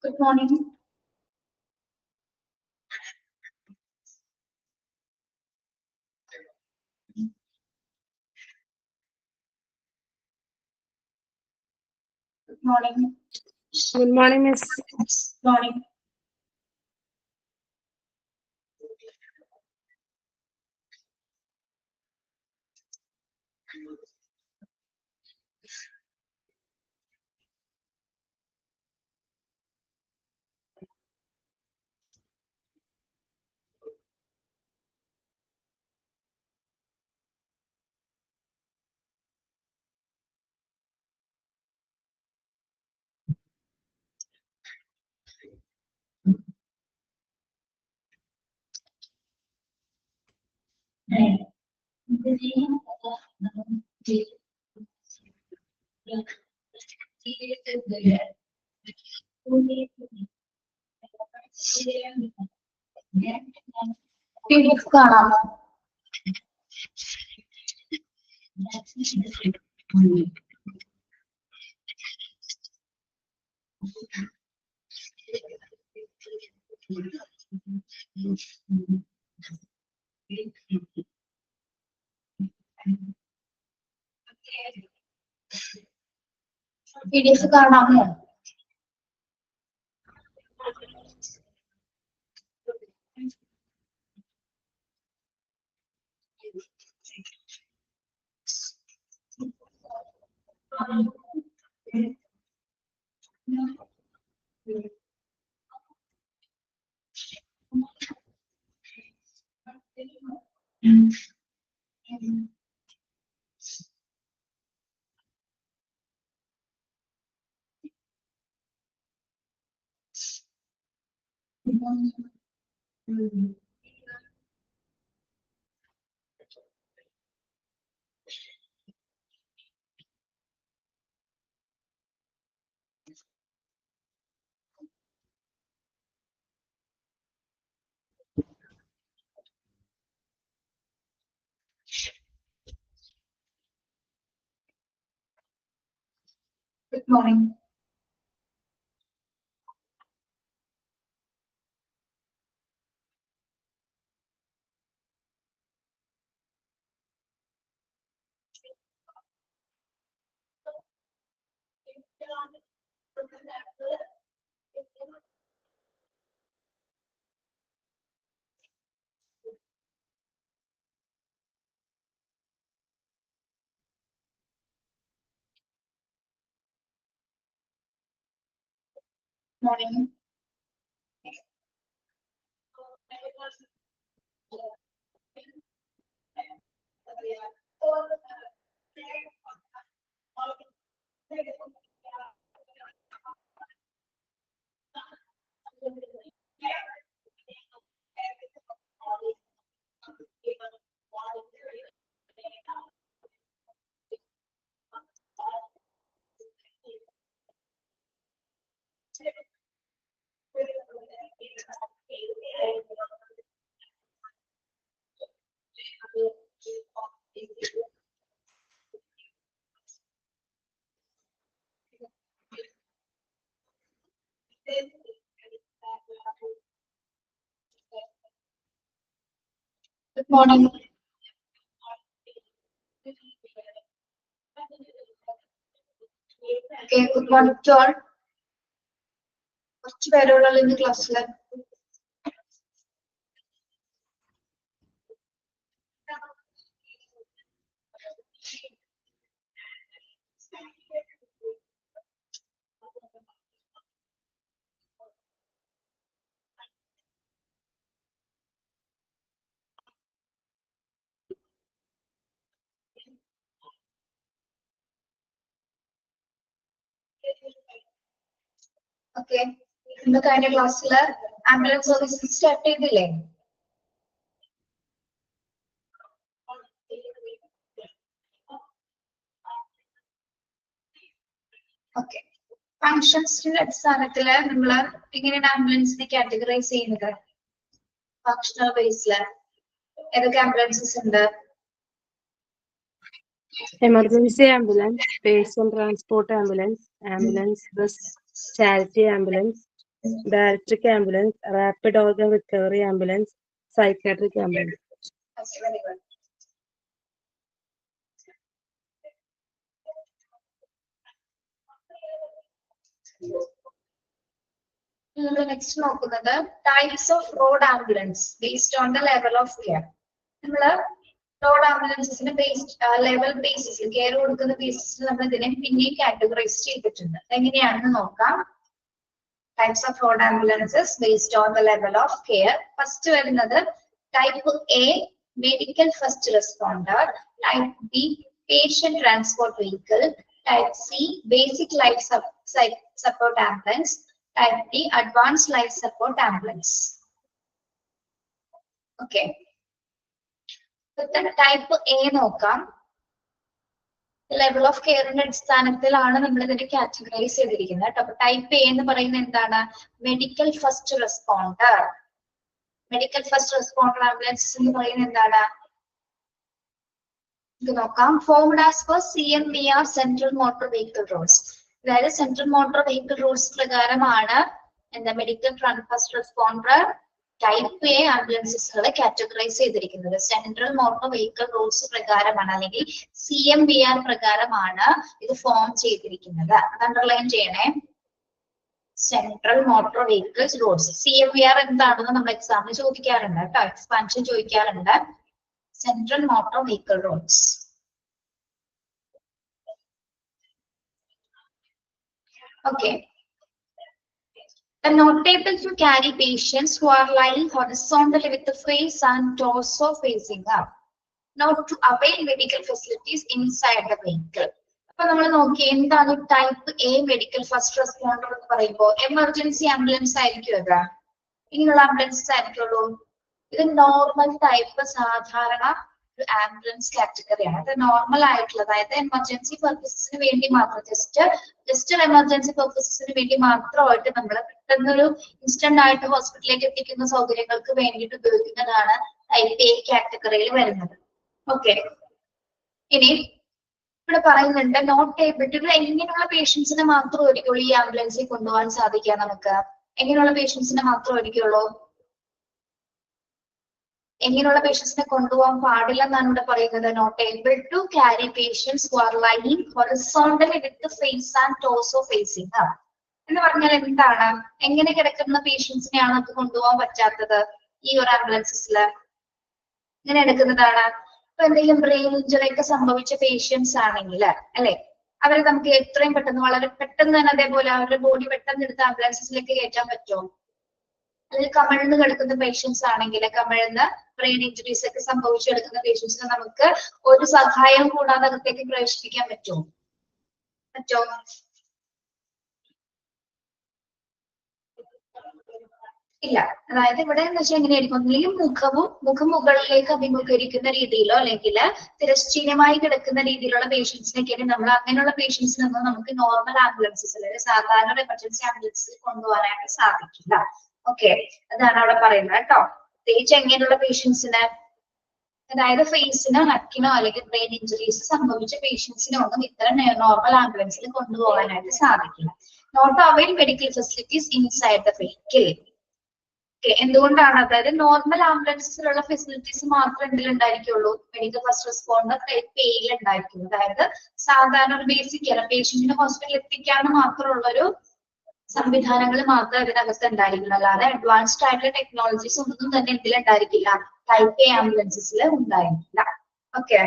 Good morning. Good morning. Good morning, Miss. Morning. PDF കാണാമോ? PDF കാണാമോ? Good morning. Morning. Good morning. Okay, good morning to all. കുറച്ച് പേരുള്ള ഇന്ന് ക്ലാസ്സില് okay ഇന്ന് കഴിഞ്ഞ ക്ലാസ്സില് ആംബുലൻസ് സർവീസ് സ്റ്റാർട്ട് ചെയ്തില്ലേ? ഓക്കെ, ഫങ്ഷൻസിന്റെ അടിസ്ഥാനത്തില് നമ്മള് എങ്ങനെയാണ് ആംബുലൻസിനെ കാറ്റഗറൈസ് ചെയ്യുന്നത്? ഫങ്ഷണൽ ബേസില് ഏതൊക്കെ ആംബുലൻസസ് ഉണ്ട്? Emergency ambulance, patient transport ambulance, ambulance bus, charity ambulance, Dialytic ambulance, rapid organ recovery ambulance, psychiatric ambulance. Okay, very good. Next നോക്കുന്നത് types of road ambulance based on the level of care. നമ്മള് road ആംബുലൻസിന് based level ബേസിസിൽ care കൊടുക്കുന്ന ബേസിസിൽ നമ്മൾ ഇതിനെ പിന്നെയും കാറ്റഗറൈസ് ചെയ്തിട്ടുണ്ട്. എങ്ങനെയാണെന്ന് നോക്കാം. Types of road ambulances based on the level of care. First വരുന്നത് type A medical first responder, type B patient transport vehicle, type C basic life support ambulance, type D advanced life support ambulance. Okay. Type A നോക്കാം. Level of കെയറിന്റെ അടിസ്ഥാനത്തിലാണ് നമ്മൾ ഇതിനെ categorise ചെയ്തിരിക്കുന്നത്. അപ്പൊ type A എന്ന് പറയുന്നത് എന്താണ്? Medical first responder. Medical first responder ambulance എന്ന് പറയുന്നത് എന്താണ്? ഇത് നോക്കാം. Formed as per CMVR central motor vehicle rules. അതായത് സെൻട്രൽ മോട്ടോർ വെഹിക്കിൾ റൂൾസ് പ്രകാരമാണ് എന്താ medical first responder type A ആംബുലൻസുകളെ കാറ്റഗറൈസ് ചെയ്തിരിക്കുന്നത്. സെൻട്രൽ മോട്ടോർ വെഹിക്കിൾ റൂൾസ് പ്രകാരമാണ്, അല്ലെങ്കിൽ CMVR പ്രകാരമാണ് ഇത് ഫോം ചെയ്തിരിക്കുന്നത്. അത് അണ്ടർലൈൻ ചെയ്യണേ. Central motor vehicles rules. CMVR എന്താണെന്ന് നമ്മൾ എക്സാമിന് ചോദിക്കാറുണ്ട് കേട്ടോ, എക്സ്പാൻഷൻ ചോദിക്കാറുണ്ട്. Central motor vehicle rules. Okay. Not able to carry patients who are lying horizontally with the face and torso facing up. Not to avail medical facilities inside the vehicle. അപ്പൊ നമ്മൾ നോക്കി എന്താണ് type A medical first responder എന്ന് പറയുമ്പോൾ emergency ambulance ആയിരിക്കും അത്. ഇങ്ങനെയുള്ള ambulances ആയിരിക്കുള്ളൂ. ഇത് നോർമൽ ടൈപ്പ് സാധാരണ ഒരു ആംബുലൻസ് കാറ്റഗറിയാണ്. അത് നോർമൽ ആയിട്ടുള്ള, അതായത് എമർജൻസി പർപ്പസസിന് വേണ്ടി മാത്രം, ജസ്റ്റ് എമർജൻസി പർപ്പസസിന് വേണ്ടി മാത്രമായിട്ട് നമ്മൾ പെട്ടെന്നൊരു ഇൻസ്റ്റന്റ് ആയിട്ട് ഹോസ്പിറ്റലിലേക്ക് എത്തിക്കുന്ന സൗകര്യങ്ങൾക്ക് വേണ്ടിയിട്ട് ഉപയോഗിക്കുന്നതാണ് ടൈപ്പ് എ കാറ്റഗറിയിൽ വരുന്നത്. ഓക്കെ. ഇനി ഇവിടെ പറയുന്നുണ്ട് നോട്ട് ഏബിൾ ടു. എങ്ങനെയുള്ള പേഷ്യൻസിനെ മാത്രം ഒരിക്കലും ഈ ആംബുലൻസിൽ കൊണ്ടുപോകാൻ സാധിക്കുക നമുക്ക്? എങ്ങനെയുള്ള പേഷ്യൻസിനെ മാത്രം ഒരിക്കുള്ളൂ? എങ്ങനെയുള്ള പേഷ്യൻസിനെ കൊണ്ടുപോകാൻ പാടില്ല എന്നാണ് ഇവിടെ പറയുന്നത്. Not able to carry patients who are lying horizontally with face and torso facing up എന്ന് പറഞ്ഞാൽ എന്താണ്? എങ്ങനെ കിടക്കുന്ന പേഷ്യൻസിനെയാണ് നമുക്ക് കൊണ്ടുപോകാൻ പറ്റാത്തത് ഈ ഒരു ആംബുലൻസില്? ഇങ്ങനെ എടുക്കുന്നതാണ്. ഇപ്പൊ എന്തെങ്കിലും ബ്രെയിൻ ഇഞ്ചറി ഒക്കെ സംഭവിച്ച പേഷ്യൻസ് ആണെങ്കിൽ അല്ലെ, അവരെ നമുക്ക് എത്രയും പെട്ടെന്ന്, വളരെ പെട്ടെന്ന് തന്നെ അതേപോലെ അവരുടെ ബോഡി പെട്ടെന്ന് എടുത്ത് ആംബുലൻസിലേക്ക് കയറ്റാൻ പറ്റുമോ? അതിൽ കമിഴ്ന്ന് കിടക്കുന്ന പേഷ്യൻസ് ആണെങ്കിൽ, കമിഴ്ന്ന് ബ്രെയിൻ ഇഞ്ചുറീസ് ഒക്കെ സംഭവിച്ചെടുക്കുന്ന പേഷ്യൻസിനെ നമുക്ക് ഒരു സഹായം കൂടാതെ അകത്തേക്ക് പ്രവേശിപ്പിക്കാൻ പറ്റുമോ? ഇല്ല. അതായത് ഇവിടെ എന്ന് വെച്ചാൽ എങ്ങനെയായിരിക്കും? ഒന്നിലും മുഖം മുകളിലേക്ക് അഭിമുഖീകരിക്കുന്ന രീതിയിലോ അല്ലെങ്കിൽ തിരശ്ചീനമായി കിടക്കുന്ന രീതിയിലുള്ള പേഷ്യൻസിനൊക്കെയാണ് നമ്മൾ, അങ്ങനെയുള്ള പേഷ്യൻസിനൊന്നും നമുക്ക് നോർമൽ ആംബുലൻസസ് അല്ലെങ്കിൽ സാധാരണ എമർജൻസി ആംബുലൻസിൽ കൊണ്ടുപോകാനായിട്ട് സാധിക്കില്ല. ഓക്കെ, അതാണ് അവിടെ പറയുന്നത് കേട്ടോ. പ്രത്യേകിച്ച് എങ്ങനെയുള്ള പേഷ്യൻസിന്, അതായത് ഫേസിനോ നെക്കിനോ അല്ലെങ്കിൽ ബ്രെയിൻ ഇഞ്ചുറീസ് സംഭവിച്ച പേഷ്യൻസിനോ ഒന്നും ഇത്തരം നോർമൽ ആംബുലൻസിൽ കൊണ്ടുപോകാനായിട്ട് സാധിക്കില്ല. Not avail medical facilities inside the vehicle. എന്തുകൊണ്ടാണ്? അതായത് നോർമൽ ആംബുലൻസിലുള്ള ഫെസിലിറ്റീസ് മാത്രം എന്തിലുണ്ടായിരിക്കുള്ളൂ? മെഡിക്കൽ ഫസ്റ്റ് റെസ്പോണ്ടർ ടൈപ്പ് എയിൽ ഉണ്ടായിരിക്കും. അതായത് സാധാരണ ഒരു ബേസിക് കെയർ, പേഷ്യന്റിനെ ഹോസ്പിറ്റലിൽ എത്തിക്കാൻ മാത്രമുള്ളൊരു സംവിധാനങ്ങൾ മാത്രമേ അതിനകത്ത് ഉണ്ടായിരിക്കുള്ളൂ. അല്ലാതെ അഡ്വാൻസ്ഡ് ആയിട്ടുള്ള ടെക്നോളജീസ് ഒന്നും തന്നെ ഇതിലുണ്ടായിരിക്കില്ല, ടൈപ്പ് എ ആംബുലൻസിൽ ഉണ്ടായിരിക്കില്ല. ഓക്കെ,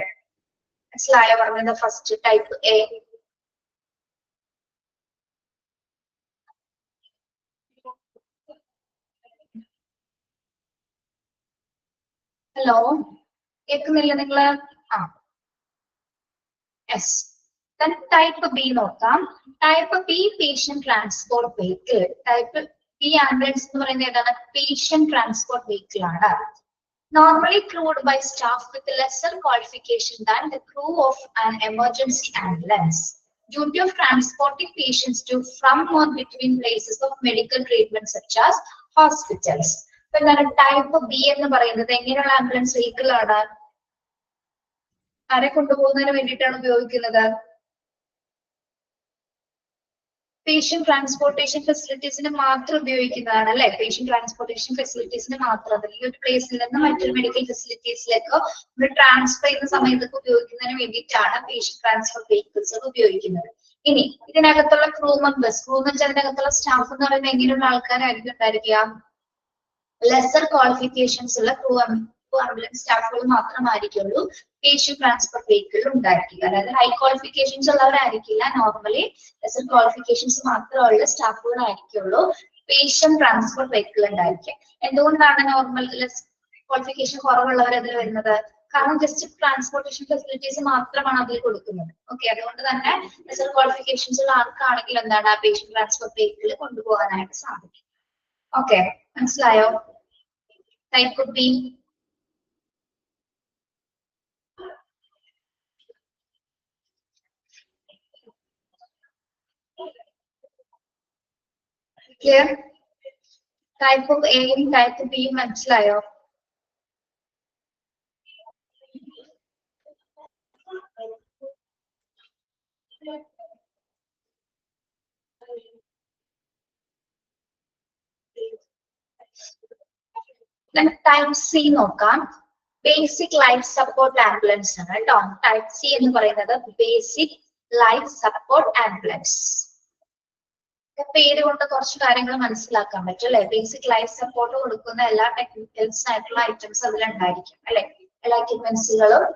മനസ്സിലായോ പറഞ്ഞത്? First type A. ഹലോ, കേൾക്കുന്നില്ല നിങ്ങള്? ആ, യെസ്. ടൈപ്പ് ബി നോക്കാം. Type B patient transport vehicle. Type B ambulance എന്ന് പറയുന്നത് ഏതാണ്? പേഷ്യന്റ് ട്രാൻസ്പോർട്ട് വെഹിക്കിൾ ആണ്. Normally crewed by staff with lesser qualification than the crew of an emergency ambulance. Duty of transporting patients to from or between places of medical treatment such as hospitals. Type B എന്ന് പറയുന്നത് എങ്ങനെയുള്ള ambulance vehicle ആണ്? ആരെ കൊണ്ടുപോകുന്നതിന് വേണ്ടിയിട്ടാണ് ഉപയോഗിക്കുന്നത്? Patient transportation ഫെസിലിറ്റീസിന് മാത്രം ഉപയോഗിക്കുന്നതാണ് അല്ലെ. പേഷ്യന്റ് ട്രാൻസ്പോർട്ടേഷൻ ഫെസിലിറ്റീസിന് മാത്രം, അല്ലെങ്കിൽ ഒരു പ്ലേസിൽ നിന്ന് മറ്റൊരു മെഡിക്കൽ ഫെസിലിറ്റീസിലേക്കോ നമ്മൾ ട്രാൻസ്ഫർ ചെയ്യുന്ന സമയത്തൊക്കെ ഉപയോഗിക്കുന്നതിന് വേണ്ടിയിട്ടാണ് പേഷ്യന്റ് ട്രാൻസ്ഫർ വെഹിക്കിൾസ് ഉപയോഗിക്കുന്നത്. ഇനി ഇതിനകത്തുള്ള ക്രൂ മെമ്പേഴ്സ്, ക്രൂ എന്ന് വെച്ചാൽ അതിനകത്തുള്ള സ്റ്റാഫ് എന്ന് പറയുന്നത് എങ്ങനെയുള്ള ആൾക്കാരായിരിക്കും ഉണ്ടായിരിക്കുക? ലെസർ ക്വാളിഫിക്കേഷൻസ് ഉള്ള ക്രൂ ആംബുലൻസ് സ്റ്റാഫുകൾ മാത്രമായിരിക്കുള്ളൂ പേഷ്യന്റ് ട്രാൻസ്പോർട്ട് വെഹിക്കിളിൽ ഉണ്ടായിരിക്കുക. അതായത് ഹൈ ക്വാളിഫിക്കേഷൻസ് ഉള്ളവരായിരിക്കില്ല, നോർമലി ലെസർ ക്വാളിഫിക്കേഷൻസ് മാത്രമുള്ള സ്റ്റാഫുകളായിരിക്കുള്ളൂ പേഷ്യന്റ് ട്രാൻസ്പോർട്ട് വെഹിക്കിൾ ഉണ്ടായിരിക്കുക. എന്തുകൊണ്ടാണ് നോർമൽ ക്വാളിഫിക്കേഷൻ കുറവുള്ളവർ അതിൽ വരുന്നത്? കാരണം ജസ്റ്റ് ട്രാൻസ്പോർട്ടേഷൻ ഫെസിലിറ്റീസ് മാത്രമാണ് അതിൽ കൊടുക്കുന്നത്. ഓക്കെ, അതുകൊണ്ട് തന്നെ ലെസർ ക്വാളിഫിക്കേഷൻസ് ഉള്ള ആൾക്കാണെങ്കിൽ എന്താണ് ആ പേഷ്യന്റ് ട്രാൻസ്പോർട്ട് വെഹിക്കിൾ കൊണ്ടുപോകാനായിട്ട് സാധിക്കും. ഓക്കെ, മനസ്സിലായോ? Type could be clear? Type of A and type of B മനസ്സിലായോ? Then type C നോക്കാം. ബേസിക് ലൈഫ് സപ്പോർട്ട് ആംബുലൻസ് ആണ് കേട്ടോ. ടൈപ്പ് സി എന്ന് പറയുന്നത് ബേസിക് ലൈഫ് സപ്പോർട്ട് ആംബുലൻസ്. പേര് കൊണ്ട് കുറച്ച് കാര്യങ്ങൾ മനസ്സിലാക്കാൻ പറ്റും അല്ലെ. ബേസിക് ലൈഫ് സപ്പോർട്ട് കൊടുക്കുന്ന എല്ലാ ടെക്നിക്കൽസ് ആയിട്ടുള്ള ഐറ്റംസ് അതിലുണ്ടായിരിക്കും അല്ലെ. എല്ലാ എക്യുപ്മെന്റ്സുകളും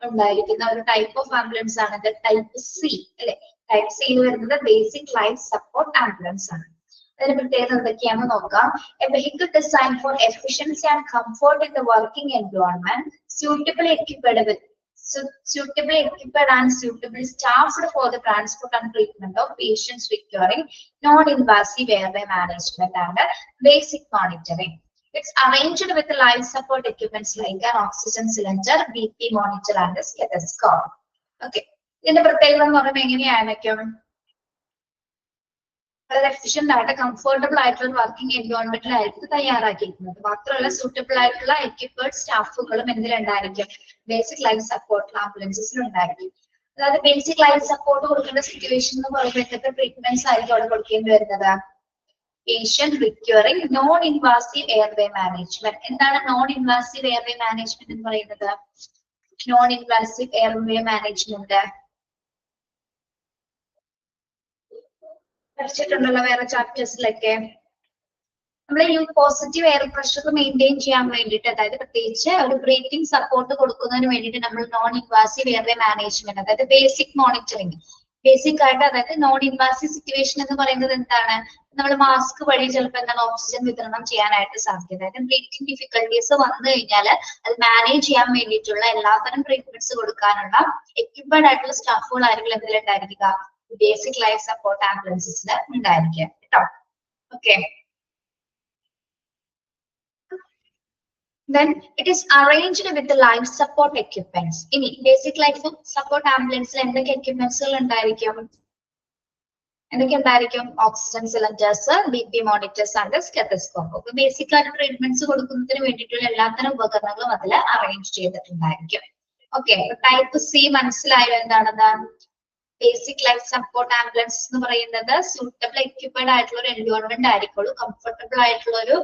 ഉണ്ടായിരിക്കുന്ന ഒരു ടൈപ്പ് ഓഫ് ആംബുലൻസ് ആണ് ഇത് ടൈപ്പ് സി അല്ലെ. ടൈപ്പ് സി വരുന്നത് ബേസിക് ലൈഫ് സപ്പോർട്ട് ആംബുലൻസ് ആണ്. അതിന് പ്രത്യേകത എന്തൊക്കെയാണെന്ന് നോക്കാം. A vehicle design for efficiency and comfort in the working environment, suitably equipped and suitably staffed for the transport and treatment of patients requiring non-invasive airway management and basic monitoring. It's arranged with life support equipments like an oxygen cylinder, BP monitor and a stethoscope. Okay, ഇതിന്റെ പ്രത്യേകത എന്ന് പറയുമ്പോൾ എങ്ങനെയായിരിക്കും? വളരെ efficient ആയിട്ട് comfortable ആയിട്ടുള്ള working എൻവയോൺമെന്റിലായിരിക്കും തയ്യാറാക്കിയിരിക്കുന്നത്. മാത്രമല്ല സൂട്ടബിൾ ആയിട്ടുള്ള എക്യുപ്പേർഡ് സ്റ്റാഫുകളും എന്തിലുണ്ടായിരിക്കും? ബേസിക് ലൈഫ് സപ്പോർട്ട് ആംബുലൻസസിൽ ഉണ്ടായിരിക്കും. അതായത് ബേസിക് ലൈഫ് സപ്പോർട്ട് കൊടുക്കേണ്ട സിറ്റുവേഷൻ എന്ന് പറയുമ്പോൾ എന്തൊക്കെ ട്രീറ്റ്മെന്റ്സ് ആയിരിക്കും അവിടെ കൊടുക്കേണ്ടി വരുന്നത്? Patient requiring non invasive airway management. എന്താണ് നോൺ ഇൻവാസീവ് എയർവേ മാനേജ്മെന്റ് എന്ന് പറയുന്നത്? നോൺ ഇൻവാസീവ് എയർവേ മാനേജ്മെന്റ് പഠിച്ചിട്ടുണ്ടല്ലോ വേറെ ചാപ്റ്റേഴ്സിലൊക്കെ. നമ്മൾ ഈ പോസിറ്റീവ് എയർ പ്രഷർ മെയിൻറ്റെയിൻ ചെയ്യാൻ വേണ്ടിയിട്ട്, അതായത് പ്രത്യേകിച്ച് ഒരു ബ്രീത്തിങ് സപ്പോർട്ട് കൊടുക്കുന്നതിന് വേണ്ടിയിട്ട് നമ്മൾ നോൺ ഇൻവാസീവ് എയർവേ മാനേജ്മെന്റ്, അതായത് ബേസിക് മോണിറ്ററിംഗ്, ബേസിക് ആയിട്ട് അതായത് നോൺ ഇൻവാസീവ് സിറ്റുവേഷൻ എന്ന് പറയുന്നത് എന്താണ്? നമ്മൾ മാസ്ക് വഴി ചിലപ്പോൾ എന്താണ് ഓക്സിജൻ വിതരണം ചെയ്യാനായിട്ട് സാധിക്കും. അതായത് ബ്രീത്തിങ് ഡിഫിക്കൽട്ടീസ് വന്നു കഴിഞ്ഞാൽ അത് മാനേജ് ചെയ്യാൻ വേണ്ടിയിട്ടുള്ള എല്ലാത്തരം ട്രീറ്റ്മെന്റ്സ് കൊടുക്കാനുള്ള എക്യുപ്ഡ് ആയിട്ടുള്ള സ്റ്റാഫുകളായിരിക്കും എന്തിലുണ്ടായിരിക്കുക? ബേസിക് ലൈഫ് സപ്പോർട്ട് ആംബുലൻസസിൽ ഉണ്ടായിരിക്കുക കേട്ടോ. Okay, then it is arranged with the life support equipments. ഇനി ബേസിക് ലൈഫ് സപ്പോർട്ട് ആംബുലൻസിൽ എന്തൊക്കെ എക്യുപ്മെന്റ്സുകൾ ഉണ്ടായിരിക്കും? എന്തൊക്കെ ഉണ്ടായിരിക്കും? Oxygen cylinders, BP monitors and stethoscope. അപ്പൊ ബേസിക് ആയിട്ട് ട്രീറ്റ്മെന്റ്സ് കൊടുക്കുന്നതിന് വേണ്ടിയിട്ടുള്ള എല്ലാത്തരം ഉപകരണങ്ങളും അതിൽ അറേഞ്ച് ചെയ്തിട്ടുണ്ടായിരിക്കും. ഓക്കെ, ടൈപ്പ് സി മനസ്സിലായോ എന്താണെന്ന്? ബേസിക് ലൈഫ് സപ്പോർട്ട് ആംബുലൻസ് എന്ന് പറയുന്നത് സൂട്ടബിൾ എക്യുപ്ഡ് ആയിട്ടുള്ള ഒരു എൻവയോൺമെന്റ് ആയിരിക്കുള്ളൂ, കംഫർട്ടബിൾ ആയിട്ടുള്ള ഒരു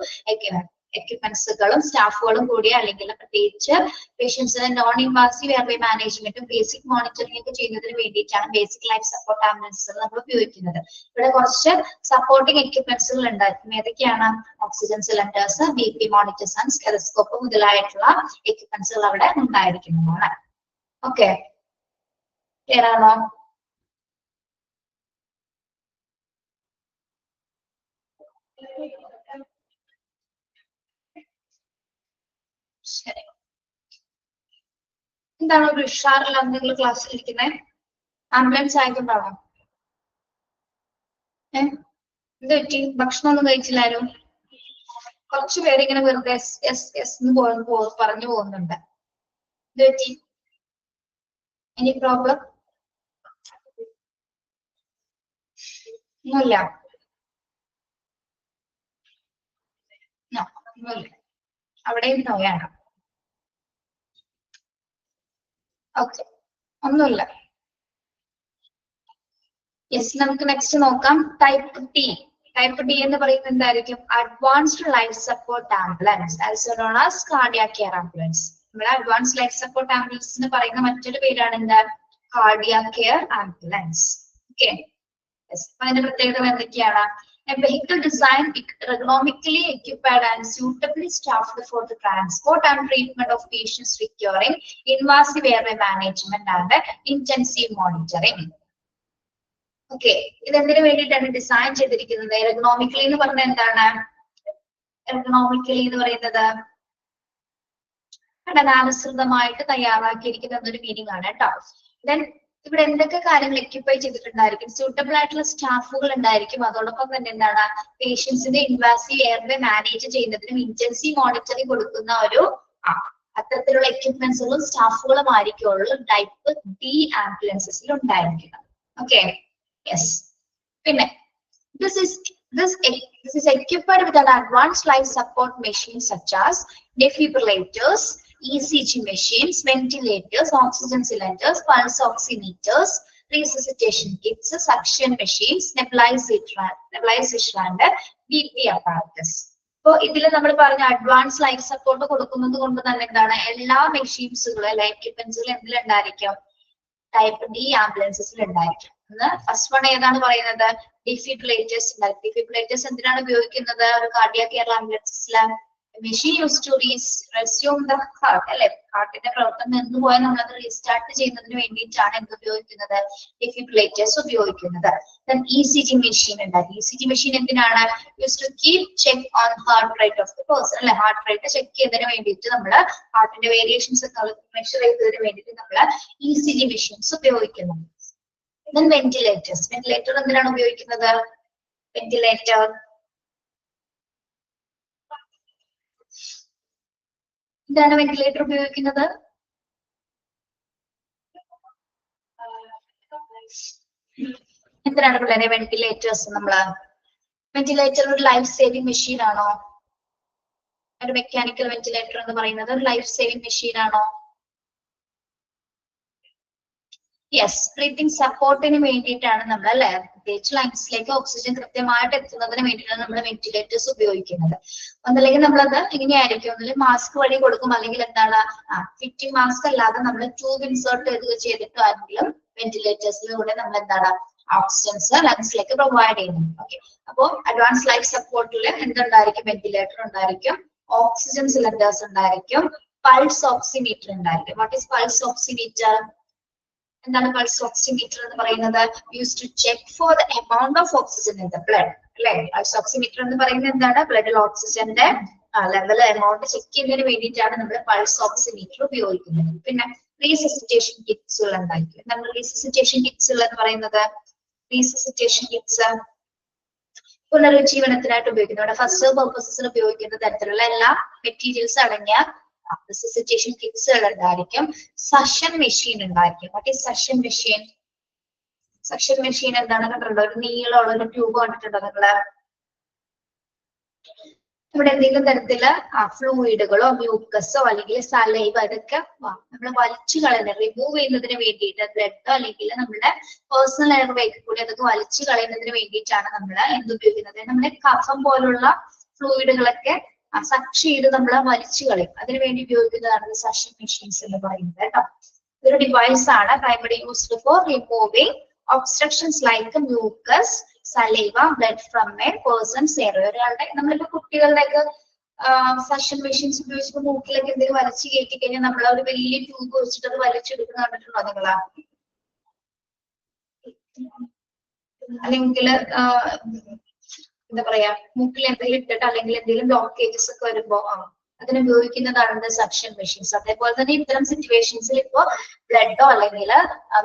എക്യുപ്മെന്റ്സുകളും സ്റ്റാഫുകളും കൂടി, അല്ലെങ്കിൽ പ്രത്യേകിച്ച് പേഷ്യൻസിന് നോൺ ഇൻവാസീവ് എയർവേ മാനേജ്മെന്റും ബേസിക് മോണിറ്ററിംഗ് ഒക്കെ ചെയ്യുന്നതിന് വേണ്ടിയിട്ടാണ് ബേസിക് ലൈഫ് സപ്പോർട്ട് ആംബുലൻസുകൾ നമ്മൾ ഉപയോഗിക്കുന്നത്. ഇവിടെ കുറച്ച് സപ്പോർട്ടിംഗ് എക്യുപ്മെന്റ്സുകൾ ഉണ്ടായിരിക്കും. ഏതൊക്കെയാണ്? Oxygen cylinders, BP monitors and stethoscope മുതലായിട്ടുള്ള എക്യുപ്മെന്റ്സുകൾ അവിടെ ഉണ്ടായിരിക്കുന്നതാണ്. ഓക്കെ, ക്ലിയർ ആണോ? ശരി, എന്താണ് ഒരു ഉഷാറില്ല എന്തെങ്കിലും ക്ലാസ്സിൽ ഇരിക്കുന്നത്? ആംബുലൻസ് ആയതുകൊണ്ടാണോ? എന്ത് പറ്റി? ഭക്ഷണം ഒന്നും കഴിച്ചില്ലാരും? കുറച്ചു പേരിങ്ങനെ വെറുതെ പറഞ്ഞു പോകുന്നുണ്ട്. എന്ത് പറ്റി? Any problem? ഒന്നുമില്ല. അവിടെയും നോയാണ്. ഓക്കെ, ഒന്നുമില്ല. യെസ്, നമുക്ക് നെക്സ്റ്റ് നോക്കാം. Type T. ടൈപ്പ് ടി എന്ന് പറയുന്നത് എന്തായിരിക്കും? Advanced life support ambulance, also known as cardiac care ambulance. നമ്മുടെ അഡ്വാൻസ്ഡ് ലൈഫ് സപ്പോർട്ട് ആംബുലൻസ് എന്ന് പറയുന്ന മറ്റൊരു പേരാണ് എന്താ? Cardiac care ambulance. ഓക്കെ, അതിന്റെ പ്രത്യേകത എന്തൊക്കെയാണ്? A vehicle designed ergonomically equipped and suitably staffed for the transport and treatment of patients requiring invasive airway management and intensive monitoring. Okay, ഇതെന്തിനു വേണ്ടിയിട്ടാണ് ഡിസൈൻ ചെയ്തിരിക്കുന്നത്? എർഗണോമിക്കലി എന്ന് പറഞ്ഞാൽ എന്താണ്? എർഗണോമിക്കലി എന്ന് പറയുന്നത് ഘടനാനുസൃതമായിട്ട് തയ്യാറാക്കിയിരിക്കുന്ന എന്നൊരു മീനിങ് ആണ് കേട്ടോ. ദെൻ ഇവിടെ എന്തൊക്കെ കാര്യങ്ങൾ എക്യുപ്പൈ ചെയ്തിട്ടുണ്ടായിരിക്കും? സൂട്ടബിൾ ആയിട്ടുള്ള സ്റ്റാഫുകൾ ഉണ്ടായിരിക്കും. അതോടൊപ്പം തന്നെ എന്താണ്? പേഷ്യൻസിന്റെ ഇൻവാസീവ് എയർവേ മാനേജ് ചെയ്യുന്നതിനും ഇന്റൻസീവ് മോണിറ്ററിംഗ് കൊടുക്കുന്ന ഒരു അത്തരത്തിലുള്ള എക്യുപ്മെന്റ്സുകളും സ്റ്റാഫുകളും ആയിരിക്കുള്ളൂ ടൈപ്പ് ഡി ആംബുലൻസസിൽ ഉണ്ടായിരിക്കുന്നത്. Okay, yes. പിന്നെ this is equipped with an advanced life support machines such as defibrillators, ECG machines, ventilators, oxygen cylinders, pulse oximeters, resuscitation kits, suction machines, nebulization and BP apparatus. So ഇതിൽ നമ്മൾ പറഞ്ഞ advance life support കൊടുക്കുന്നത് കൊണ്ട് തന്നെ എന്താണ്? എല്ലാ മെഷീൻസുകളും എല്ലാ എക്യുപ്മെന്റ്സുകളും എന്തിലുണ്ടായിരിക്കും? Type D ആംബുലൻസസിൽ ഉണ്ടായിരിക്കും. ഫസ്റ്റ് വൺ ഏതാണ് പറയുന്നത്? ഡിഫിബ്രിലേറ്റേഴ്സ്. ഡിഫിബ്രിലേറ്റേഴ്സ് എന്തിനാണ് ഉപയോഗിക്കുന്നത്? ഒരു കാർഡിയാക് കെയർ ആംബുലൻസിലെ machine use to resume the heart, അല്ലെ? ഹാർട്ടിന്റെ പ്രവർത്തനം നിന്നുപോയാൽ നമ്മളത് റീസ്റ്റാർട്ട് ചെയ്യുന്നതിന് വേണ്ടിയിട്ടാണ് എന്ത് ഉപയോഗിക്കുന്നത്? ഡിഫിബ്രിലേറ്റേഴ്സ് ഉപയോഗിക്കുന്നത്. ECG മെഷീൻ ഉണ്ടാകും. ECG മെഷീൻ എന്തിനാണ്? Use to keep check on heart rate of the person, അല്ലെ? ഹാർട്ട് റേറ്റ് ചെക്ക് ചെയ്യുന്നതിന് വേണ്ടിയിട്ട് നമ്മൾ ഹാർട്ടിന്റെ വേരിയേഷൻസ് ഒക്കെ മെഷർ ചെയ്യുന്നതിന് വേണ്ടിയിട്ട് നമ്മൾ ECG മെഷീൻസ് ഉപയോഗിക്കുന്നു. വെന്റിലേറ്റേഴ്സ്. വെന്റിലേറ്റർ എന്തിനാണ് ഉപയോഗിക്കുന്നത്? വെന്റിലേറ്റർ ഇതാണ് വെന്റിലേറ്റർ ഉപയോഗിക്കുന്നത്. എന്തിനാണ് പിള്ളേരെ വെന്റിലേറ്റേഴ്സ്? വെന്റിലേറ്റർ ഒരു ലൈഫ് സേവിംഗ് മെഷീൻ ആണോ? ഒരു മെക്കാനിക്കൽ വെന്റിലേറ്റർ എന്ന് പറയുന്നത് ഒരു ലൈഫ് സേവിംഗ് മെഷീൻ ആണോ? യെസ്, ബ്രീത്തിങ് സപ്പോർട്ടിന് വേണ്ടിയിട്ടാണ് നമ്മൾ, അല്ലെ? പ്രത്യേകിച്ച് ലങ്സിലേക്ക് ഓക്സിജൻ കൃത്യമായിട്ട് എത്തുന്നതിന് വേണ്ടിയിട്ടാണ് നമ്മൾ വെന്റിലേറ്റേഴ്സ് ഉപയോഗിക്കുന്നത്. ഒന്നല്ലെങ്കിൽ നമ്മളത് ഇങ്ങനെയായിരിക്കും, ഒന്നല്ലെങ്കിൽ മാസ്ക് വഴി കൊടുക്കും, അല്ലെങ്കിൽ എന്താണ് ഫിറ്റിംഗ് മാസ്ക് അല്ലാതെ നമ്മൾ ട്യൂബ് ഇൻസേർട്ട് ചെയ്തിട്ടാണെങ്കിലും വെന്റിലേറ്റേഴ്സിലൂടെ നമ്മൾ എന്താണ് ഓക്സിജൻസ് ലങ്സിലേക്ക് പ്രൊവൈഡ് ചെയ്യുന്നു. ഓക്കെ, അപ്പോൾ അഡ്വാൻസ് ലൈഫ് സപ്പോർട്ടിൽ എന്തുണ്ടായിരിക്കും? വെന്റിലേറ്റർ ഉണ്ടായിരിക്കും, ഓക്സിജൻ സിലിണ്ടേഴ്സ് ഉണ്ടായിരിക്കും, പൾസ് ഓക്സിമീറ്റർ ഉണ്ടായിരിക്കും. What is pulse oximeter? എന്താണ് പൾസ് ഓക്സിമീറ്റർ എന്ന് പറയുന്നത്? Use to check for the amount of oxygen in the blood, അല്ലെ? പൾസ് ഓക്സിമീറ്റർ എന്ന് പറയുന്നത് എന്താണ്? ബ്ലഡിൽ ഓക്സിജന്റെ ലെവൽ എമൗണ്ട് ചെക്ക് ചെയ്യുന്നതിന് വേണ്ടിയിട്ടാണ് നമ്മൾ പൾസ് ഓക്സിമീറ്റർ ഉപയോഗിക്കുന്നത്. പിന്നെ റീസസിറ്റേഷൻ കിറ്റ്സുകൾ ഉണ്ടായിരിക്കും. എന്താണ് റീസസിറ്റേഷൻ കിറ്റ്സുകൾ എന്ന് പറയുന്നത്? റീസസിറ്റേഷൻ കിറ്റ്സ് പുനരുജ്ജീവനത്തിനായിട്ട് ഉപയോഗിക്കുന്നത്. ഇവിടെ ഫസ്റ്റ് പർപ്പസസിന് ഉപയോഗിക്കുന്ന തരത്തിലുള്ള എല്ലാ മെറ്റീരിയൽസ് അടങ്ങിയ റെസിസിറ്റേഷൻ കിറ്റ്സുകൾ ഉണ്ടായിരിക്കും. സഷൻ മെഷീൻ ഉണ്ടായിരിക്കും. What is suction machine? Suction machine എന്താണ്? കണ്ടിട്ടുണ്ടോ? ഒരു നീളമുള്ള ഒരു ട്യൂബ് കണ്ടിട്ടുണ്ടോ നിങ്ങള്? ഇവിടെ എന്തെങ്കിലും തരത്തില് ഫ്ലൂയിഡുകളോ മ്യൂക്കസോ അല്ലെങ്കിൽ സലൈവ ഇതൊക്കെ നമ്മൾ വലിച്ചു കളയുന്നത്, റിമൂവ് ചെയ്യുന്നതിന് വേണ്ടിയിട്ട്, ബ്ലഡോ അല്ലെങ്കിൽ നമ്മുടെ പേഴ്സണൽ എയർവേക്ക് കൂടി അതൊക്കെ വലിച്ചു കളയുന്നതിന് വേണ്ടിയിട്ടാണ് നമ്മൾ എന്തുപയോഗിക്കുന്നത്? നമ്മുടെ കഫം പോലുള്ള ഫ്ലൂയിഡുകളൊക്കെ സച്ച് ചെയ്ത് നമ്മൾ വലിച്ചു കളയും. അതിനുവേണ്ടി ഉപയോഗിക്കുന്നതാണ് സഷൻ മെഷീൻസ് എന്ന് പറയുന്നത് കേട്ടോ. ഇതൊരു ഡിവൈസ് ആണ് primary used for removing obstructions like mucus, saliva, blood from a person's airway. ഒരാളുടെ നമ്മളിപ്പോ കുട്ടികളുടെയൊക്കെ സഷൻ മെഷീൻസ് ഉപയോഗിച്ചിട്ട് മൂക്കിലൊക്കെ എന്തെങ്കിലും വലിച്ചു കയറ്റി കഴിഞ്ഞാൽ നമ്മൾ ഒരു വലിയ ട്യൂബ് വെച്ചിട്ട് അത് വലിച്ചെടുക്കുന്ന കണ്ടിട്ടുണ്ടോ നിങ്ങളാ? അല്ലെങ്കിൽ എന്താ പറയാ, മൂക്കിൽ എന്തെങ്കിലും ഇട്ടിട്ട് അല്ലെങ്കിൽ എന്തെങ്കിലും ബ്ലോക്കേജസ് ഒക്കെ വരുമ്പോ അതിന് ഉപയോഗിക്കുന്നതാണ് സക്ഷൻ മെഷീൻസ്. അതേപോലെ തന്നെ ഇത്തരം സിറ്റുവേഷൻസിൽ ഇപ്പോ ബ്ലഡോ അല്ലെങ്കിൽ